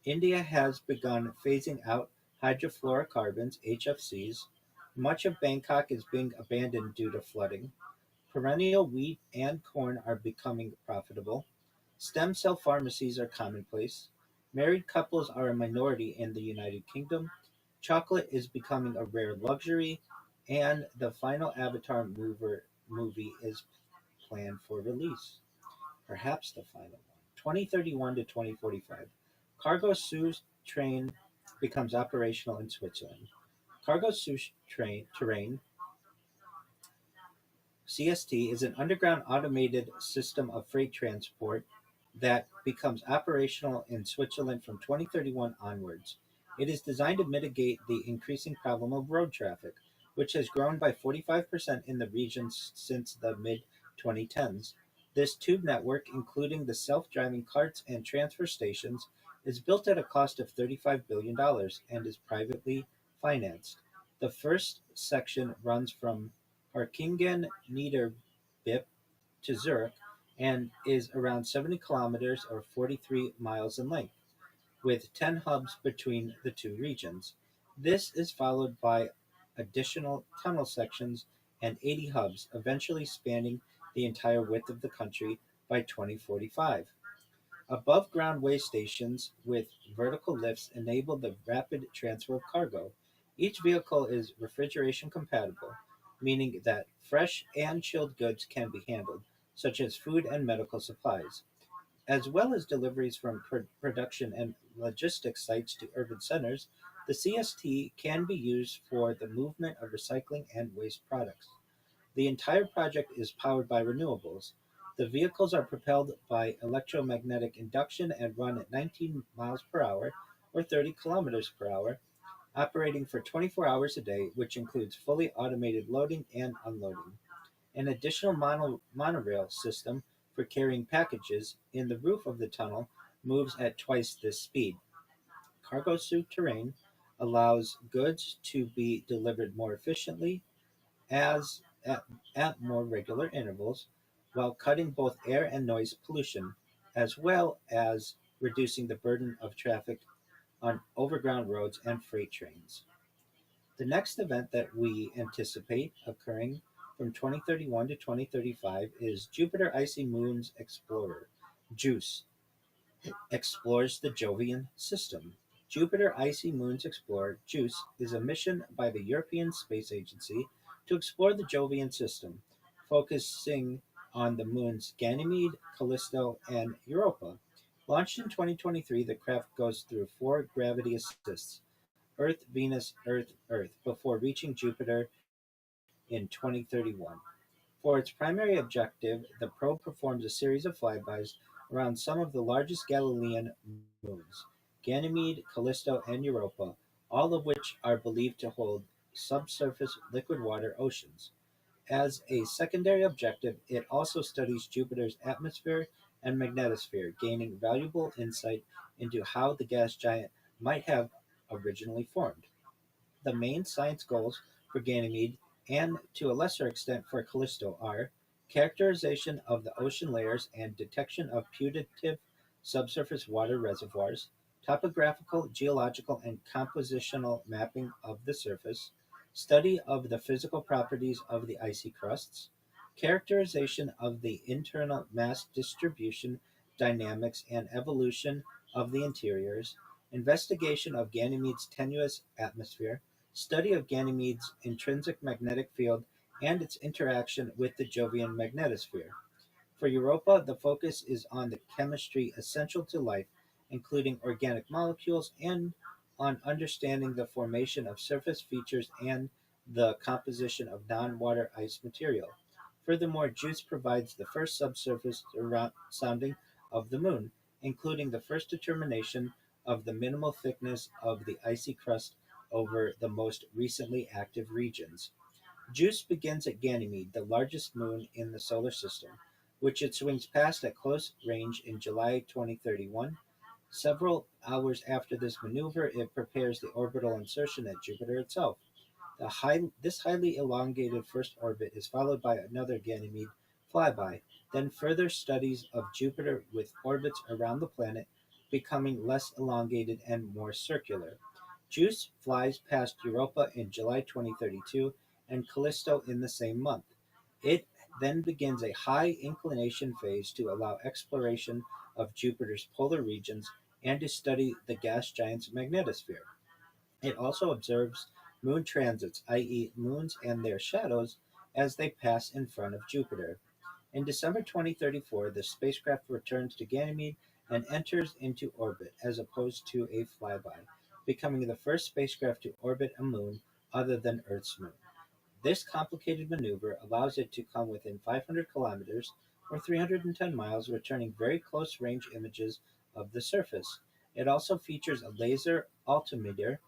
India has begun phasing out hydrofluorocarbons (HFCs). Much of Bangkok is being abandoned due to flooding. Perennial wheat and corn are becoming profitable. Stem cell pharmacies are commonplace. Married couples are a minority in the United Kingdom. Chocolate is becoming a rare luxury. And the final Avatar movie is planned for release. Perhaps the final one. 2031 to 2045. Cargo Suez train becomes operational in Switzerland. Cargo Suez terrain CST is an underground automated system of freight transport that becomes operational in Switzerland from 2031 onwards. It is designed to mitigate the increasing problem of road traffic, which has grown by 45% in the region since the mid 2010s. This tube network, including the self driving carts and transfer stations, is built at a cost of $35 billion and is privately financed. The first section runs from Harkingen Niederbipp to Zurich and is around 70 kilometers or 43 miles in length, with 10 hubs between the two regions. This is followed by additional tunnel sections and 80 hubs, eventually spanning the entire width of the country by 2045. Above ground way stations with vertical lifts enable the rapid transfer of cargo. Each vehicle is refrigeration compatible, meaning that fresh and chilled goods can be handled, such as food and medical supplies, as well as deliveries from production and logistics sites to urban centers. The CST can be used for the movement of recycling and waste products. The entire project is powered by renewables. The vehicles are propelled by electromagnetic induction and run at 19 miles per hour or 30 kilometers per hour, operating for 24 hours a day, which includes fully automated loading and unloading. An additional monorail system for carrying packages in the roof of the tunnel moves at twice this speed. Cargo suit terrain allows goods to be delivered more efficiently as at more regular intervals, while cutting both air and noise pollution, as well as reducing the burden of traffic on overground roads and freight trains. The next event that we anticipate occurring from 2031 to 2035 is Jupiter Icy Moons Explorer. JUICE explores the Jovian system. Jupiter Icy Moons Explorer JUICE is a mission by the European Space Agency to explore the Jovian system, focusing on the moons Ganymede, Callisto, and Europa. Launched in 2023, the craft goes through four gravity assists: Earth, Venus, Earth, Earth, before reaching Jupiter in 2031. For its primary objective, the probe performs a series of flybys around some of the largest Galilean moons, Ganymede, Callisto, and Europa, all of which are believed to hold subsurface liquid water oceans. As a secondary objective, it also studies Jupiter's atmosphere and magnetosphere, gaining valuable insight into how the gas giant might have originally formed. The main science goals for Ganymede, and to a lesser extent for Callisto, are characterization of the ocean layers and detection of putative subsurface water reservoirs, topographical, geological, and compositional mapping of the surface, study of the physical properties of the icy crusts, characterization of the internal mass distribution, dynamics, and evolution of the interiors, investigation of Ganymede's tenuous atmosphere, study of Ganymede's intrinsic magnetic field and its interaction with the Jovian magnetosphere. For Europa, the focus is on the chemistry essential to life, including organic molecules, and on understanding the formation of surface features and the composition of non-water ice material. Furthermore, JUICE provides the first subsurface sounding of the Moon, including the first determination of the minimal thickness of the icy crust over the most recently active regions. JUICE begins at Ganymede, the largest moon in the solar system, which it swings past at close range in July 2031. Several hours after this maneuver, it prepares the orbital insertion at Jupiter itself. This highly elongated first orbit is followed by another Ganymede flyby, then further studies of Jupiter with orbits around the planet becoming less elongated and more circular. JUICE flies past Europa in July 2032 and Callisto in the same month. It then begins a high inclination phase to allow exploration of Jupiter's polar regions and to study the gas giant's magnetosphere. It also observes moon transits, i.e., moons and their shadows, as they pass in front of Jupiter. In December 2034, the spacecraft returns to Ganymede and enters into orbit as opposed to a flyby, becoming the first spacecraft to orbit a moon other than Earth's moon. This complicated maneuver allows it to come within 500 kilometers or 310 miles, returning very close range images of the surface. It also features a laser altimeter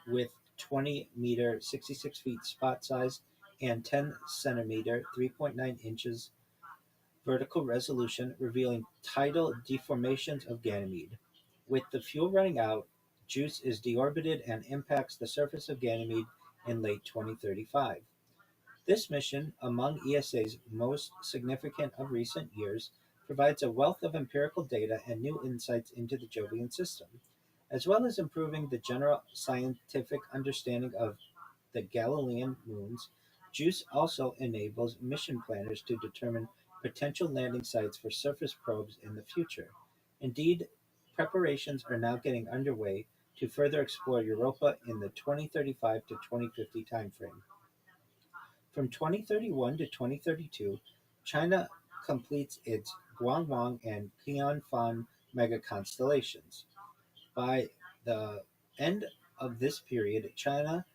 with 20-meter 66 feet spot size and 10 centimeter 3.9 inches vertical resolution, revealing tidal deformations of Ganymede. With the fuel running out, JUICE is deorbited and impacts the surface of Ganymede in late 2035. This mission, among ESA's most significant of recent years, provides a wealth of empirical data and new insights into the Jovian system, as well as improving the general scientific understanding of the Galilean moons. JUICE also enables mission planners to determine potential landing sites for surface probes in the future. Indeed, preparations are now getting underway to further explore Europa in the 2035 to 2050 timeframe. From 2031 to 2032, China completes its Guangwang and Qianfan megaconstellations. By the end of this period, China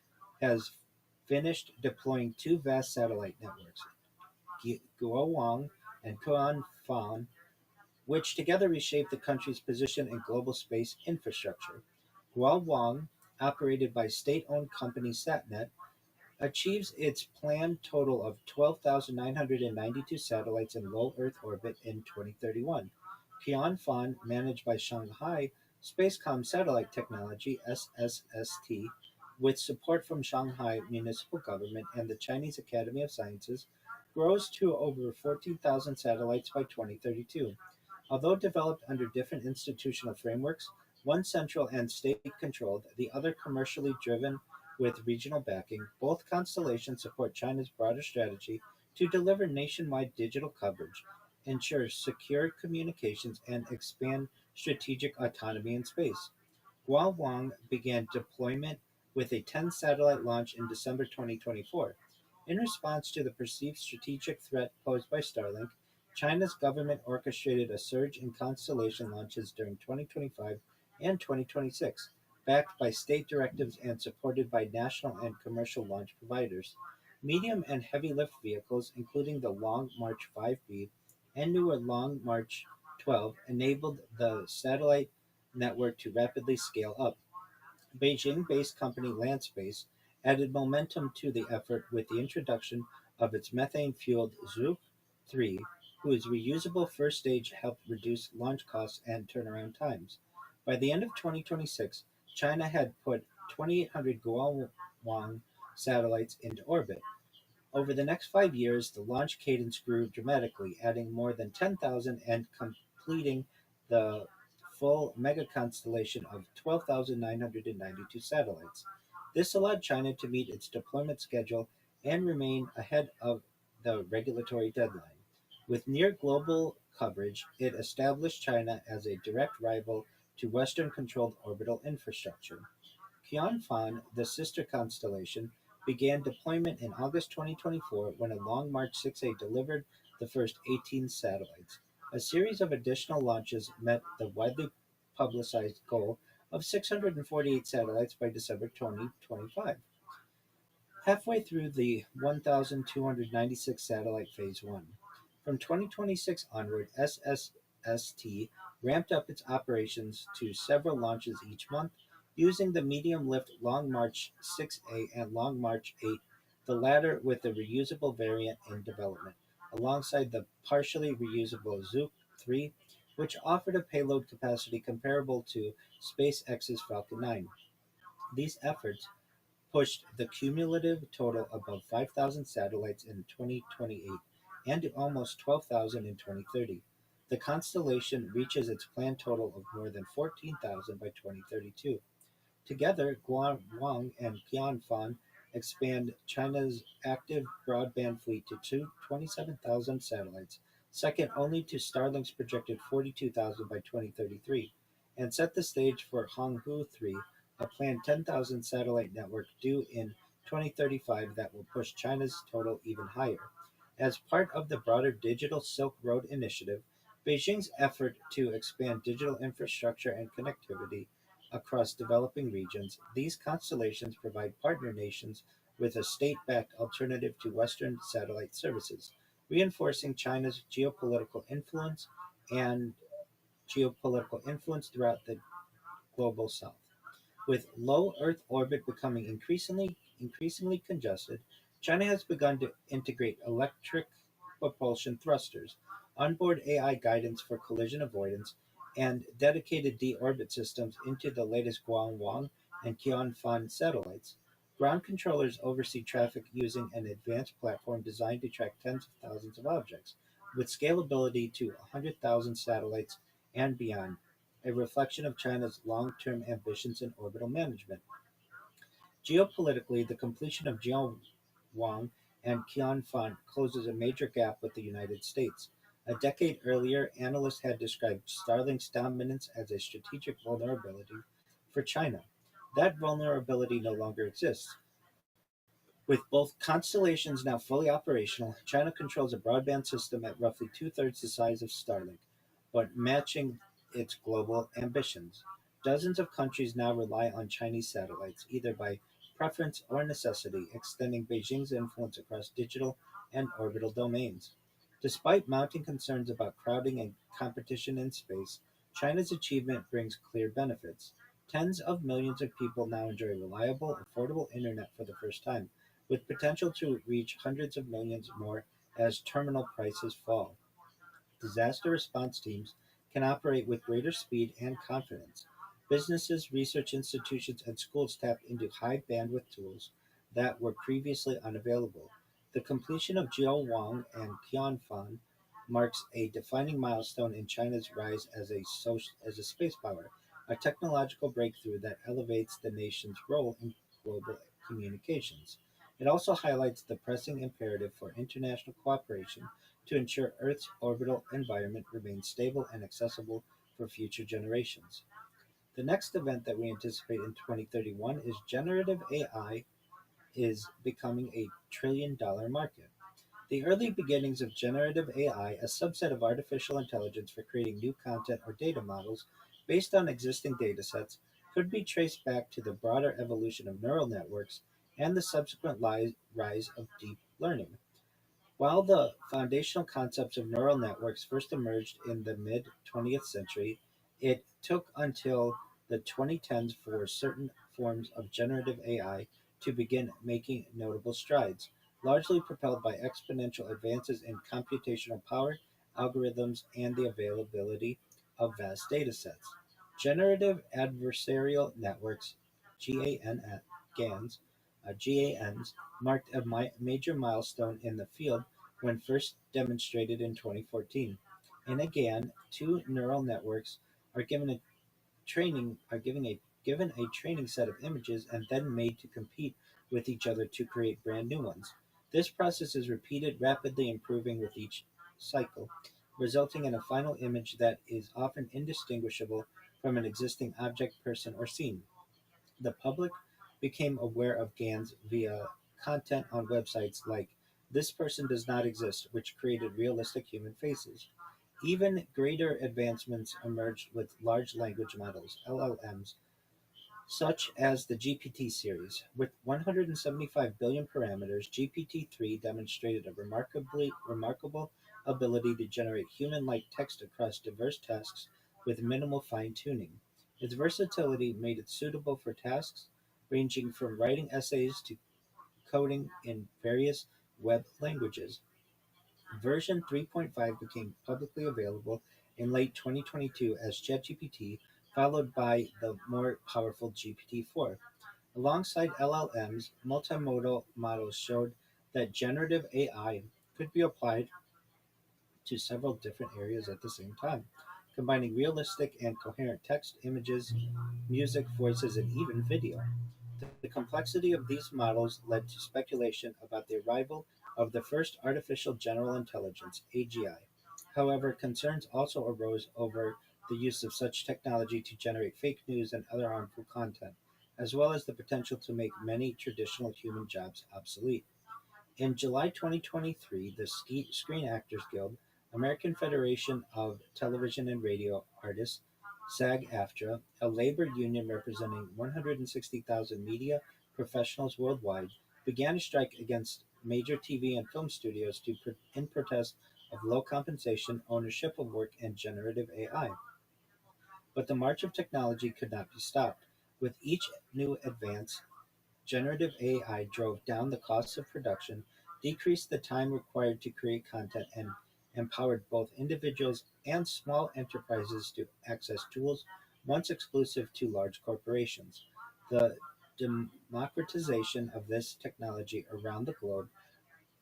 has finished deploying two vast satellite networks, Guowang and Qianfan, which together reshape the country's position in global space infrastructure. Guowang, operated by state-owned company Satnet, achieves its planned total of 12,992 satellites in low Earth orbit in 2031. Qianfan, managed by Shanghai Spacecom Satellite Technology (SSST), with support from Shanghai municipal government and the Chinese Academy of Sciences, grows to over 14,000 satellites by 2032. Although developed under different institutional frameworks, one central and state-controlled, the other commercially driven with regional backing, both constellations support China's broader strategy to deliver nationwide digital coverage, ensure secure communications, and expand strategic autonomy in space. Guangwang began deployment with a 10-satellite launch in December 2024. In response to the perceived strategic threat posed by Starlink, China's government orchestrated a surge in constellation launches during 2025 and 2026, backed by state directives and supported by national and commercial launch providers. Medium and heavy lift vehicles, including the Long March 5B and newer Long March 12, enabled the satellite network to rapidly scale up. Beijing-based company Landspace added momentum to the effort with the introduction of its methane-fueled Zhuk 3, whose reusable first stage helped reduce launch costs and turnaround times. By the end of 2026, China had put 2,800 Guowang satellites into orbit. Over the next 5 years, the launch cadence grew dramatically, adding more than 10,000 and completing the full mega-constellation of 12,992 satellites. This allowed China to meet its deployment schedule and remain ahead of the regulatory deadline. With near global coverage, it established China as a direct rival to Western controlled orbital infrastructure. Qianfan, the sister constellation, began deployment in August 2024 when a Long March 6A delivered the first 18 satellites. A series of additional launches met the widely publicized goal of 648 satellites by December 2025. Halfway through the 1,296 satellite Phase 1. From 2026 onward, SSST ramped up its operations to several launches each month, using the medium-lift Long March 6A and Long March 8, the latter with the reusable variant in development, alongside the partially reusable Zhuk 3, which offered a payload capacity comparable to SpaceX's Falcon 9. These efforts pushed the cumulative total above 5,000 satellites in 2028, and to almost 12,000 in 2030. The constellation reaches its planned total of more than 14,000 by 2032. Together, Guangwang and Qianfan expand China's active broadband fleet to 27,000 satellites, second only to Starlink's projected 42,000 by 2033, and set the stage for Honghu 3, a planned 10,000 satellite network due in 2035 that will push China's total even higher. As part of the broader Digital Silk Road initiative, Beijing's effort to expand digital infrastructure and connectivity across developing regions, these constellations provide partner nations with a state backed alternative to Western satellite services, reinforcing China's and geopolitical influence throughout the global south. With low Earth orbit becoming increasingly congested, China has begun to integrate electric propulsion thrusters, onboard AI guidance for collision avoidance, and dedicated deorbit systems into the latest Guangwang and Qianfan satellites. Ground controllers oversee traffic using an advanced platform designed to track tens of thousands of objects, with scalability to 100,000 satellites and beyond, a reflection of China's long-term ambitions in orbital management. Geopolitically, the completion of Jiaowang and Qianfan closes a major gap with the United States. A decade earlier, analysts had described Starlink's dominance as a strategic vulnerability for China. That vulnerability no longer exists. With both constellations now fully operational, China controls a broadband system at roughly two-thirds the size of Starlink, but matching its global ambitions. Dozens of countries now rely on Chinese satellites, either by preference or necessity, extending Beijing's influence across digital and orbital domains. Despite mounting concerns about crowding and competition in space, China's achievement brings clear benefits. Tens of millions of people now enjoy reliable, affordable internet for the first time, with potential to reach hundreds of millions more as terminal prices fall. Disaster response teams can operate with greater speed and confidence. Businesses, research institutions, and schools tap into high bandwidth tools that were previously unavailable. The completion of Jiaowang and Qianfan marks a defining milestone in China's rise as a space power, a technological breakthrough that elevates the nation's role in global communications. It also highlights the pressing imperative for international cooperation to ensure Earth's orbital environment remains stable and accessible for future generations. The next event that we anticipate in 2031 is generative AI is becoming a trillion-dollar market. The early beginnings of generative AI, a subset of artificial intelligence for creating new content or data models based on existing datasets, could be traced back to the broader evolution of neural networks and the subsequent rise of deep learning. While the foundational concepts of neural networks first emerged in the mid 20th century, it took until the 2010s for certain forms of generative AI to begin making notable strides, largely propelled by exponential advances in computational power, algorithms, and the availability of vast datasets. Generative adversarial networks, GAN, GANs, GANs, marked a major milestone in the field when first demonstrated in 2014. In a GAN, two neural networks are given a given a training set of images and then made to compete with each other to create brand new ones. This process is repeated, rapidly improving with each cycle, resulting in a final image that is often indistinguishable from an existing object, person, or scene. The public became aware of GANs via content on websites like "This person does not exist," which created realistic human faces. Even greater advancements emerged with large language models (LLMs), such as the GPT series. With 175 billion parameters, GPT-3 demonstrated a remarkable ability to generate human-like text across diverse tasks with minimal fine-tuning. Its versatility made it suitable for tasks ranging from writing essays to coding in various web languages. Version 3.5 became publicly available in late 2022 as ChatGPT, followed by the more powerful GPT-4. Alongside LLMs, multimodal models showed that generative AI could be applied to several different areas at the same time, combining realistic and coherent text, images, music, voices, and even video. The complexity of these models led to speculation about the arrival of the first artificial general intelligence (AGI). However, concerns also arose over the use of such technology to generate fake news and other harmful content, as well as the potential to make many traditional human jobs obsolete. In July 2023, the Screen Actors Guild, American Federation of Television and Radio Artists, SAG-AFTRA, a labor union representing 160,000 media professionals worldwide, began a strike against major TV and film studios in protest of low compensation, ownership of work, and generative AI. But the march of technology could not be stopped. With each new advance, generative AI drove down the costs of production, decreased the time required to create content, and empowered both individuals and small enterprises to access tools once exclusive to large corporations. The democratization of this technology around the globe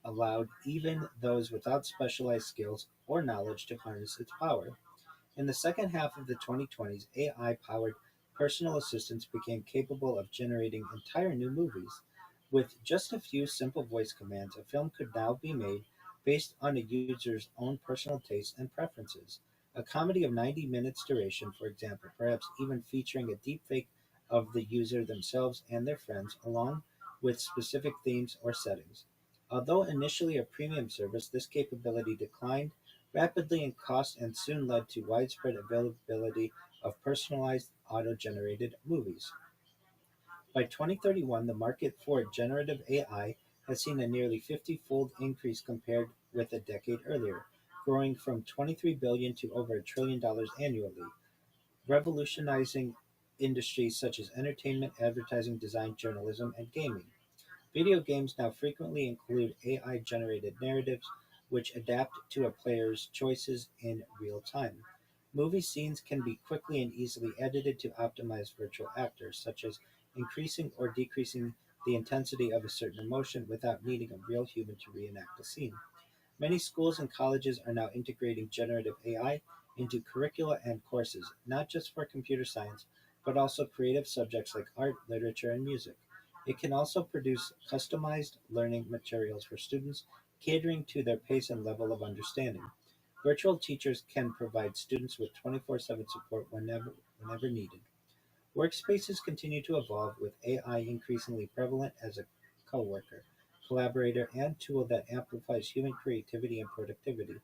allowed even those without specialized skills or knowledge to harness its power. In the second half of the 2020s, AI powered personal assistants became capable of generating entire new movies. With just a few simple voice commands, a film could now be made based on a user's own personal tastes and preferences. A comedy of 90 minutes duration, for example, perhaps even featuring a deepfake of the user themselves and their friends, along with specific themes or settings. Although initially a premium service, this capability declined rapidly in cost and soon led to widespread availability of personalized auto-generated movies. By 2031, the market for generative AI has seen a nearly 50-fold increase compared with a decade earlier, growing from 23 billion to over $1 trillion annually, revolutionizing industries such as entertainment, advertising, design, journalism, and gaming. Video games now frequently include AI generated narratives which adapt to a player's choices in real time. Movie scenes can be quickly and easily edited to optimize virtual actors, such as increasing or decreasing the intensity of a certain emotion without needing a real human to reenact a scene. Many schools and colleges are now integrating generative AI into curricula and courses, not just for computer science, but also creative subjects like art, literature, and music. It can also produce customized learning materials for students, catering to their pace and level of understanding. Virtual teachers can provide students with 24/7 support whenever needed. Workspaces continue to evolve, with AI increasingly prevalent as a coworker, collaborator, and tool that amplifies human creativity and productivity.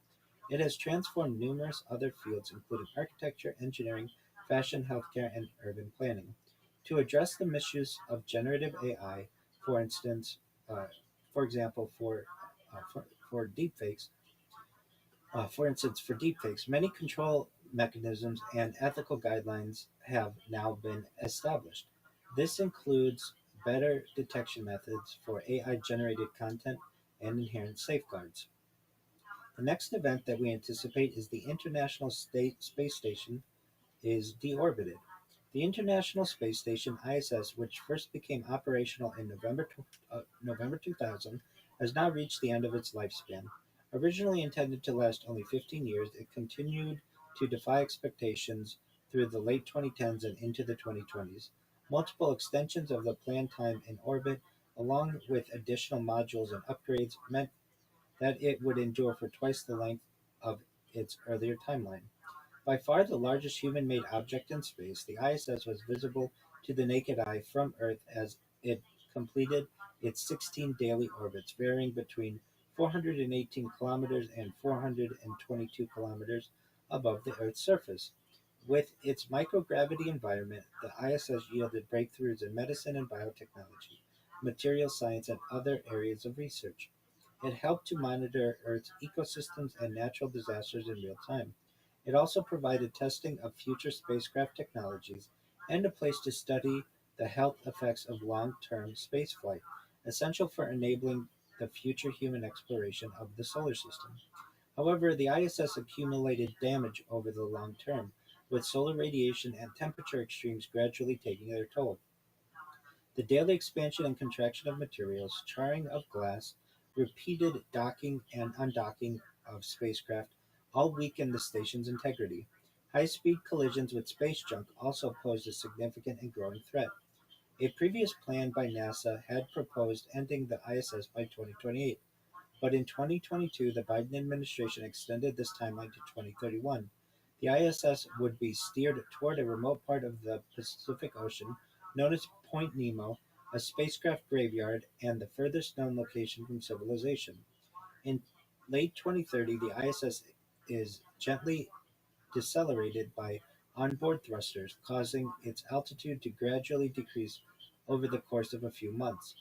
It has transformed numerous other fields, including architecture, engineering, fashion, healthcare, and urban planning. To address the misuse of generative AI, for instance, uh, for example, for deepfakes, for deepfakes, many control mechanisms and ethical guidelines have now been established. This includes better detection methods for AI generated content and inherent safeguards. The next event that we anticipate is the International Space Station is deorbited. The International Space Station (ISS), which first became operational in November 2000, has now reached the end of its lifespan. Originally intended to last only 15 years, it continued to defy expectations through the late 2010s and into the 2020s. Multiple extensions of the planned time in orbit, along with additional modules and upgrades, meant that it would endure for twice the length of its earlier timeline. By far the largest human-made object in space, the ISS was visible to the naked eye from Earth as it completed its 16 daily orbits, varying between 418 kilometers and 422 kilometers above the Earth's surface. With its microgravity environment, the ISS yielded breakthroughs in medicine and biotechnology, material science, and other areas of research. It helped to monitor Earth's ecosystems and natural disasters in real time. It also provided testing of future spacecraft technologies and a place to study the health effects of long-term spaceflight, essential for enabling the future human exploration of the solar system. However, the ISS accumulated damage over the long term, with solar radiation and temperature extremes gradually taking their toll. The daily expansion and contraction of materials, charring of glass, repeated docking and undocking of spacecraft, all weaken the station's integrity. High-speed collisions with space junk also pose a significant and growing threat. A previous plan by NASA had proposed ending the ISS by 2028, but in 2022 the Biden administration extended this timeline to 2031. The ISS would be steered toward a remote part of the Pacific Ocean known as Point Nemo, a spacecraft graveyard and the furthest known location from civilization. In late 2030, the ISS is gently decelerated by onboard thrusters, causing its altitude to gradually decrease over the course of a few months.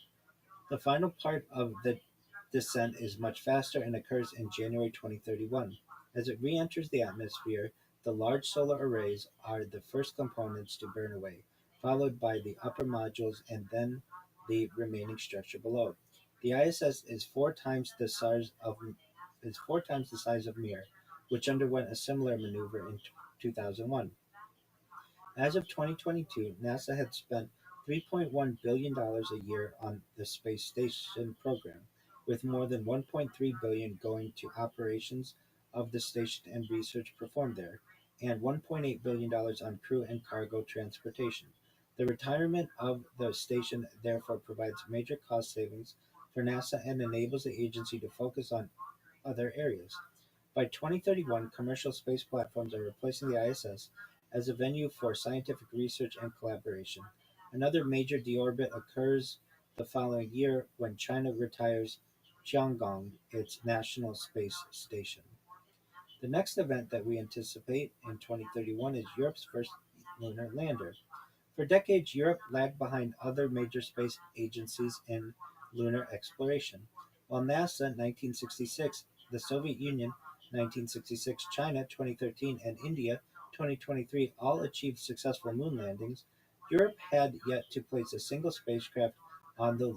The final part of the descent is much faster and occurs in January 2031. As it re-enters the atmosphere, the large solar arrays are the first components to burn away, followed by the upper modules and then the remaining structure below. The ISS is 4 times the size of Mir, which underwent a similar maneuver in 2001. As of 2022, NASA had spent $3.1 billion a year on the space station program, with more than $1.3 billion going to operations of the station and research performed there, and $1.8 billion on crew and cargo transportation. The retirement of the station therefore provides major cost savings for NASA and enables the agency to focus on other areas. By 2031, commercial space platforms are replacing the ISS as a venue for scientific research and collaboration. Another major deorbit occurs the following year when China retires Tiangong, its national space station. The next event that we anticipate in 2031 is Europe's first lunar lander. For decades, Europe lagged behind other major space agencies in lunar exploration. While NASA (1966), the Soviet Union (1966), China (2013), and India (2023) all achieved successful moon landings, Europe had yet to place a single spacecraft on the.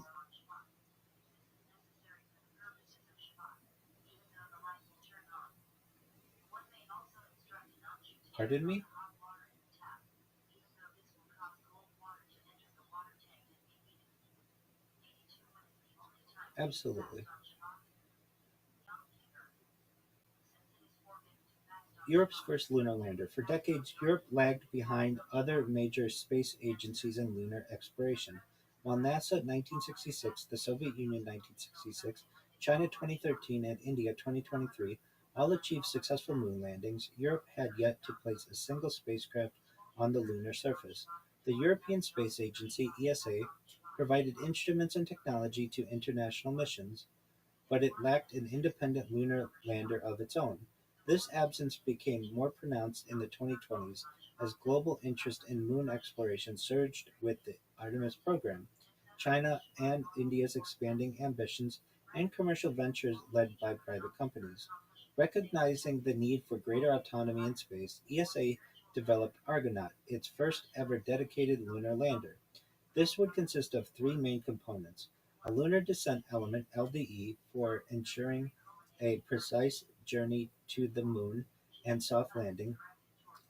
Pardon me? Absolutely. Europe's first lunar lander. For decades, Europe lagged behind other major space agencies in lunar exploration. While NASA (1966), the Soviet Union (1966), China (2013), and India (2023) all achieved successful moon landings, Europe had yet to place a single spacecraft on the lunar surface. The European Space Agency (ESA) provided instruments and technology to international missions, but it lacked an independent lunar lander of its own. This absence became more pronounced in the 2020s as global interest in moon exploration surged with the Artemis program, China and India's expanding ambitions, and commercial ventures led by private companies. Recognizing the need for greater autonomy in space, ESA developed Argonaut, its first ever dedicated lunar lander. This would consist of three main components: a lunar descent element (LDE) for ensuring a precise journey to the Moon and soft landing,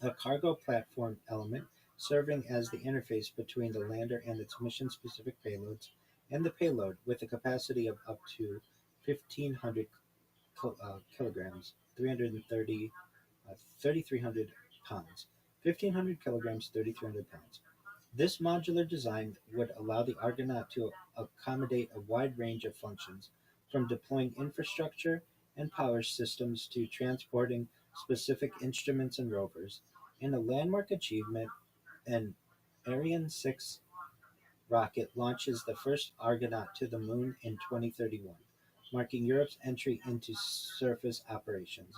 a cargo platform element serving as the interface between the lander and its mission-specific payloads, and the payload with a capacity of up to 1,500 kilograms (330 3,300 pounds). 1,500 kilograms (3,300 pounds). This modular design would allow the Argonaut to accommodate a wide range of functions, from deploying infrastructure and power systems to transporting specific instruments and rovers. In a landmark achievement, an Ariane 6 rocket launches the first Argonaut to the Moon in 2031, marking Europe's entry into surface operations.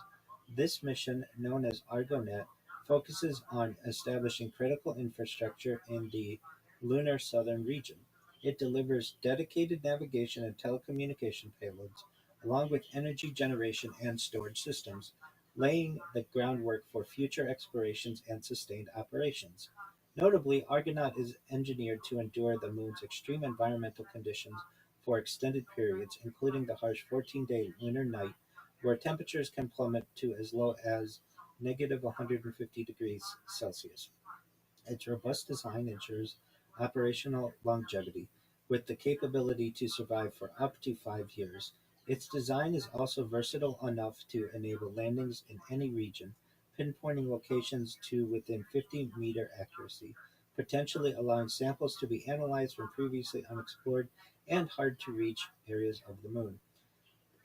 This mission, known as Argonet, focuses on establishing critical infrastructure in the lunar southern region. It delivers dedicated navigation and telecommunication payloads, along with energy generation and storage systems, laying the groundwork for future explorations and sustained operations. Notably, Argonaut is engineered to endure the Moon's extreme environmental conditions for extended periods, including the harsh 14-day lunar night, where temperatures can plummet to as low as negative 150 degrees Celsius. Its robust design ensures operational longevity, with the capability to survive for up to 5 years. Its design is also versatile enough to enable landings in any region, pinpointing locations to within 50-meter accuracy, potentially allowing samples to be analyzed from previously unexplored and hard-to-reach areas of the Moon.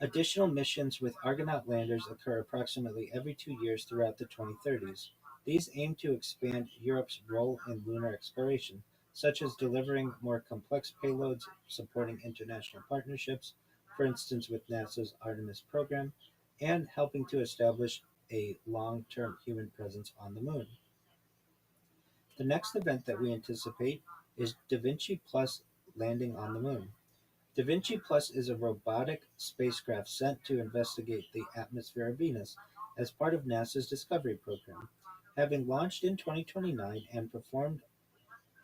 Additional missions with Argonaut landers occur approximately every 2 years throughout the 2030s. These aim to expand Europe's role in lunar exploration, such as delivering more complex payloads, supporting international partnerships, for instance with NASA's Artemis program, and helping to establish a long-term human presence on the Moon. The next event that we anticipate is Da Vinci Plus landing on the Moon. Da Vinci Plus is a robotic spacecraft sent to investigate the atmosphere of Venus as part of NASA's Discovery program. Having launched in 2029 and performed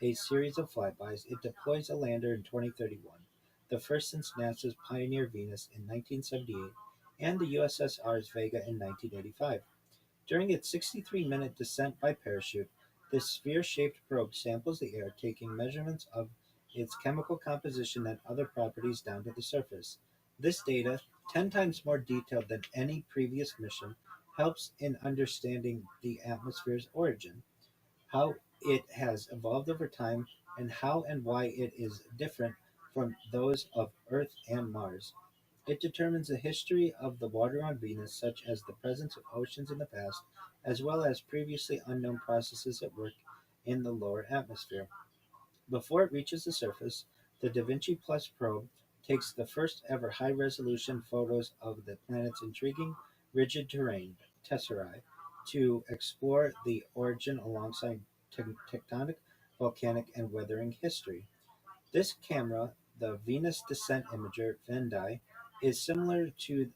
a series of flybys, it deploys a lander in 2031, the first since NASA's Pioneer Venus in 1978 and the USSR's Vega in 1985. During its 63-minute descent by parachute, this sphere-shaped probe samples the air, taking measurements of its chemical composition and other properties down to the surface. This data, 10 times more detailed than any previous mission, helps in understanding the atmosphere's origin, how it has evolved over time, and how and why it is different from those of Earth and Mars. It determines the history of the water on Venus, such as the presence of oceans in the past, as well as previously unknown processes at work in the lower atmosphere. Before it reaches the surface, the Da Vinci Plus probe takes the first ever high resolution photos of the planet's intriguing, rigid terrain, tesserae, to explore the origin alongside tectonic, volcanic, and weathering history. This camera, the Venus Descent Imager (VENDI), is similar to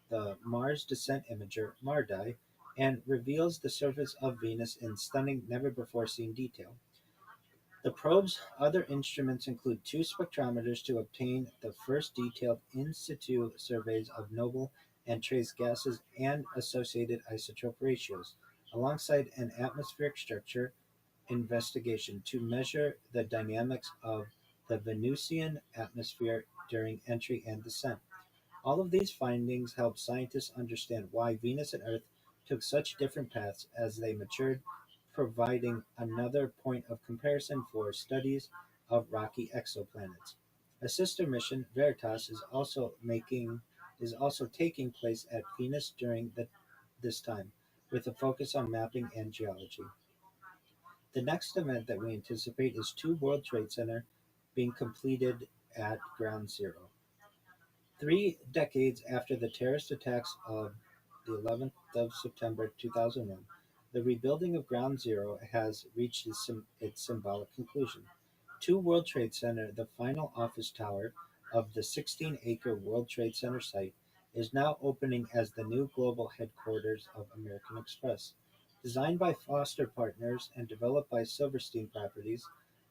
the Mars Descent Imager (MARDI) and reveals the surface of Venus in stunning, never-before-seen detail. The probe's other instruments include two spectrometers to obtain the first detailed in situ surveys of noble and trace gases and associated isotope ratios, alongside an atmospheric structure investigation to measure the dynamics of the Venusian atmosphere during entry and descent. All of these findings help scientists understand why Venus and Earth took such different paths as they matured, providing another point of comparison for studies of rocky exoplanets. A sister mission, Veritas, is also taking place at Venus during this time, with a focus on mapping and geology. The next event that we anticipate is two World Trade Center being completed at Ground Zero. 3 decades after the terrorist attacks of the 11th of September 2001, the rebuilding of Ground Zero has reached its symbolic conclusion. Two World Trade Center, the final office tower of the 16-acre World Trade Center site, is now opening as the new global headquarters of American Express. Designed by Foster Partners and developed by Silverstein Properties,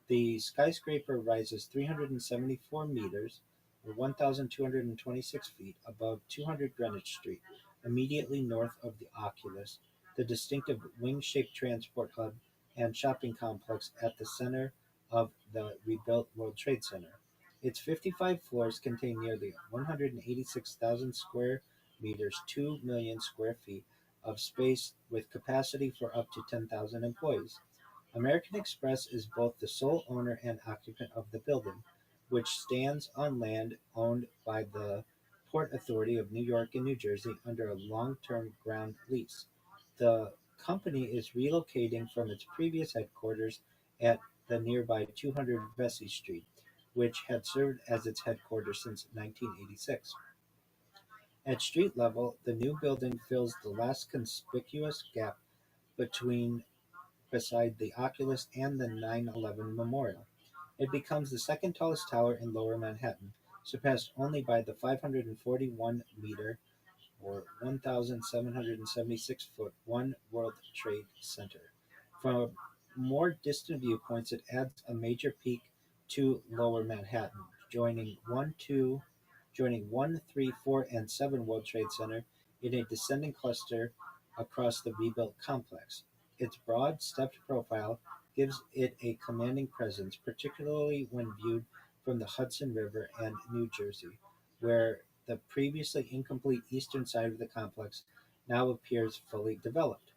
the skyscraper rises 374 meters or 1,226 feet above 200 Greenwich Street, immediately north of the Oculus, the distinctive wing-shaped transport hub and shopping complex at the center of the rebuilt World Trade Center. Its 55 floors contain nearly 186,000 square meters, 2 million square feet of space with capacity for up to 10,000 employees. American Express is both the sole owner and occupant of the building, which stands on land owned by the Port Authority of New York and New Jersey under a long-term ground lease. The company is relocating from its previous headquarters at the nearby 200 Vesey Street, which had served as its headquarters since 1986. At street level, the new building fills the last conspicuous gap between beside the Oculus and the 9/11 Memorial. It becomes the second tallest tower in Lower Manhattan, surpassed only by the 541-meter or 1,776-foot One World Trade Center. From more distant viewpoints, it adds a major peak to Lower Manhattan, joining 1, 3, 4, and 7 World Trade Center in a descending cluster across the rebuilt complex. Its broad, stepped profile gives it a commanding presence, particularly when viewed from the Hudson River and New Jersey, where the previously incomplete eastern side of the complex now appears fully developed.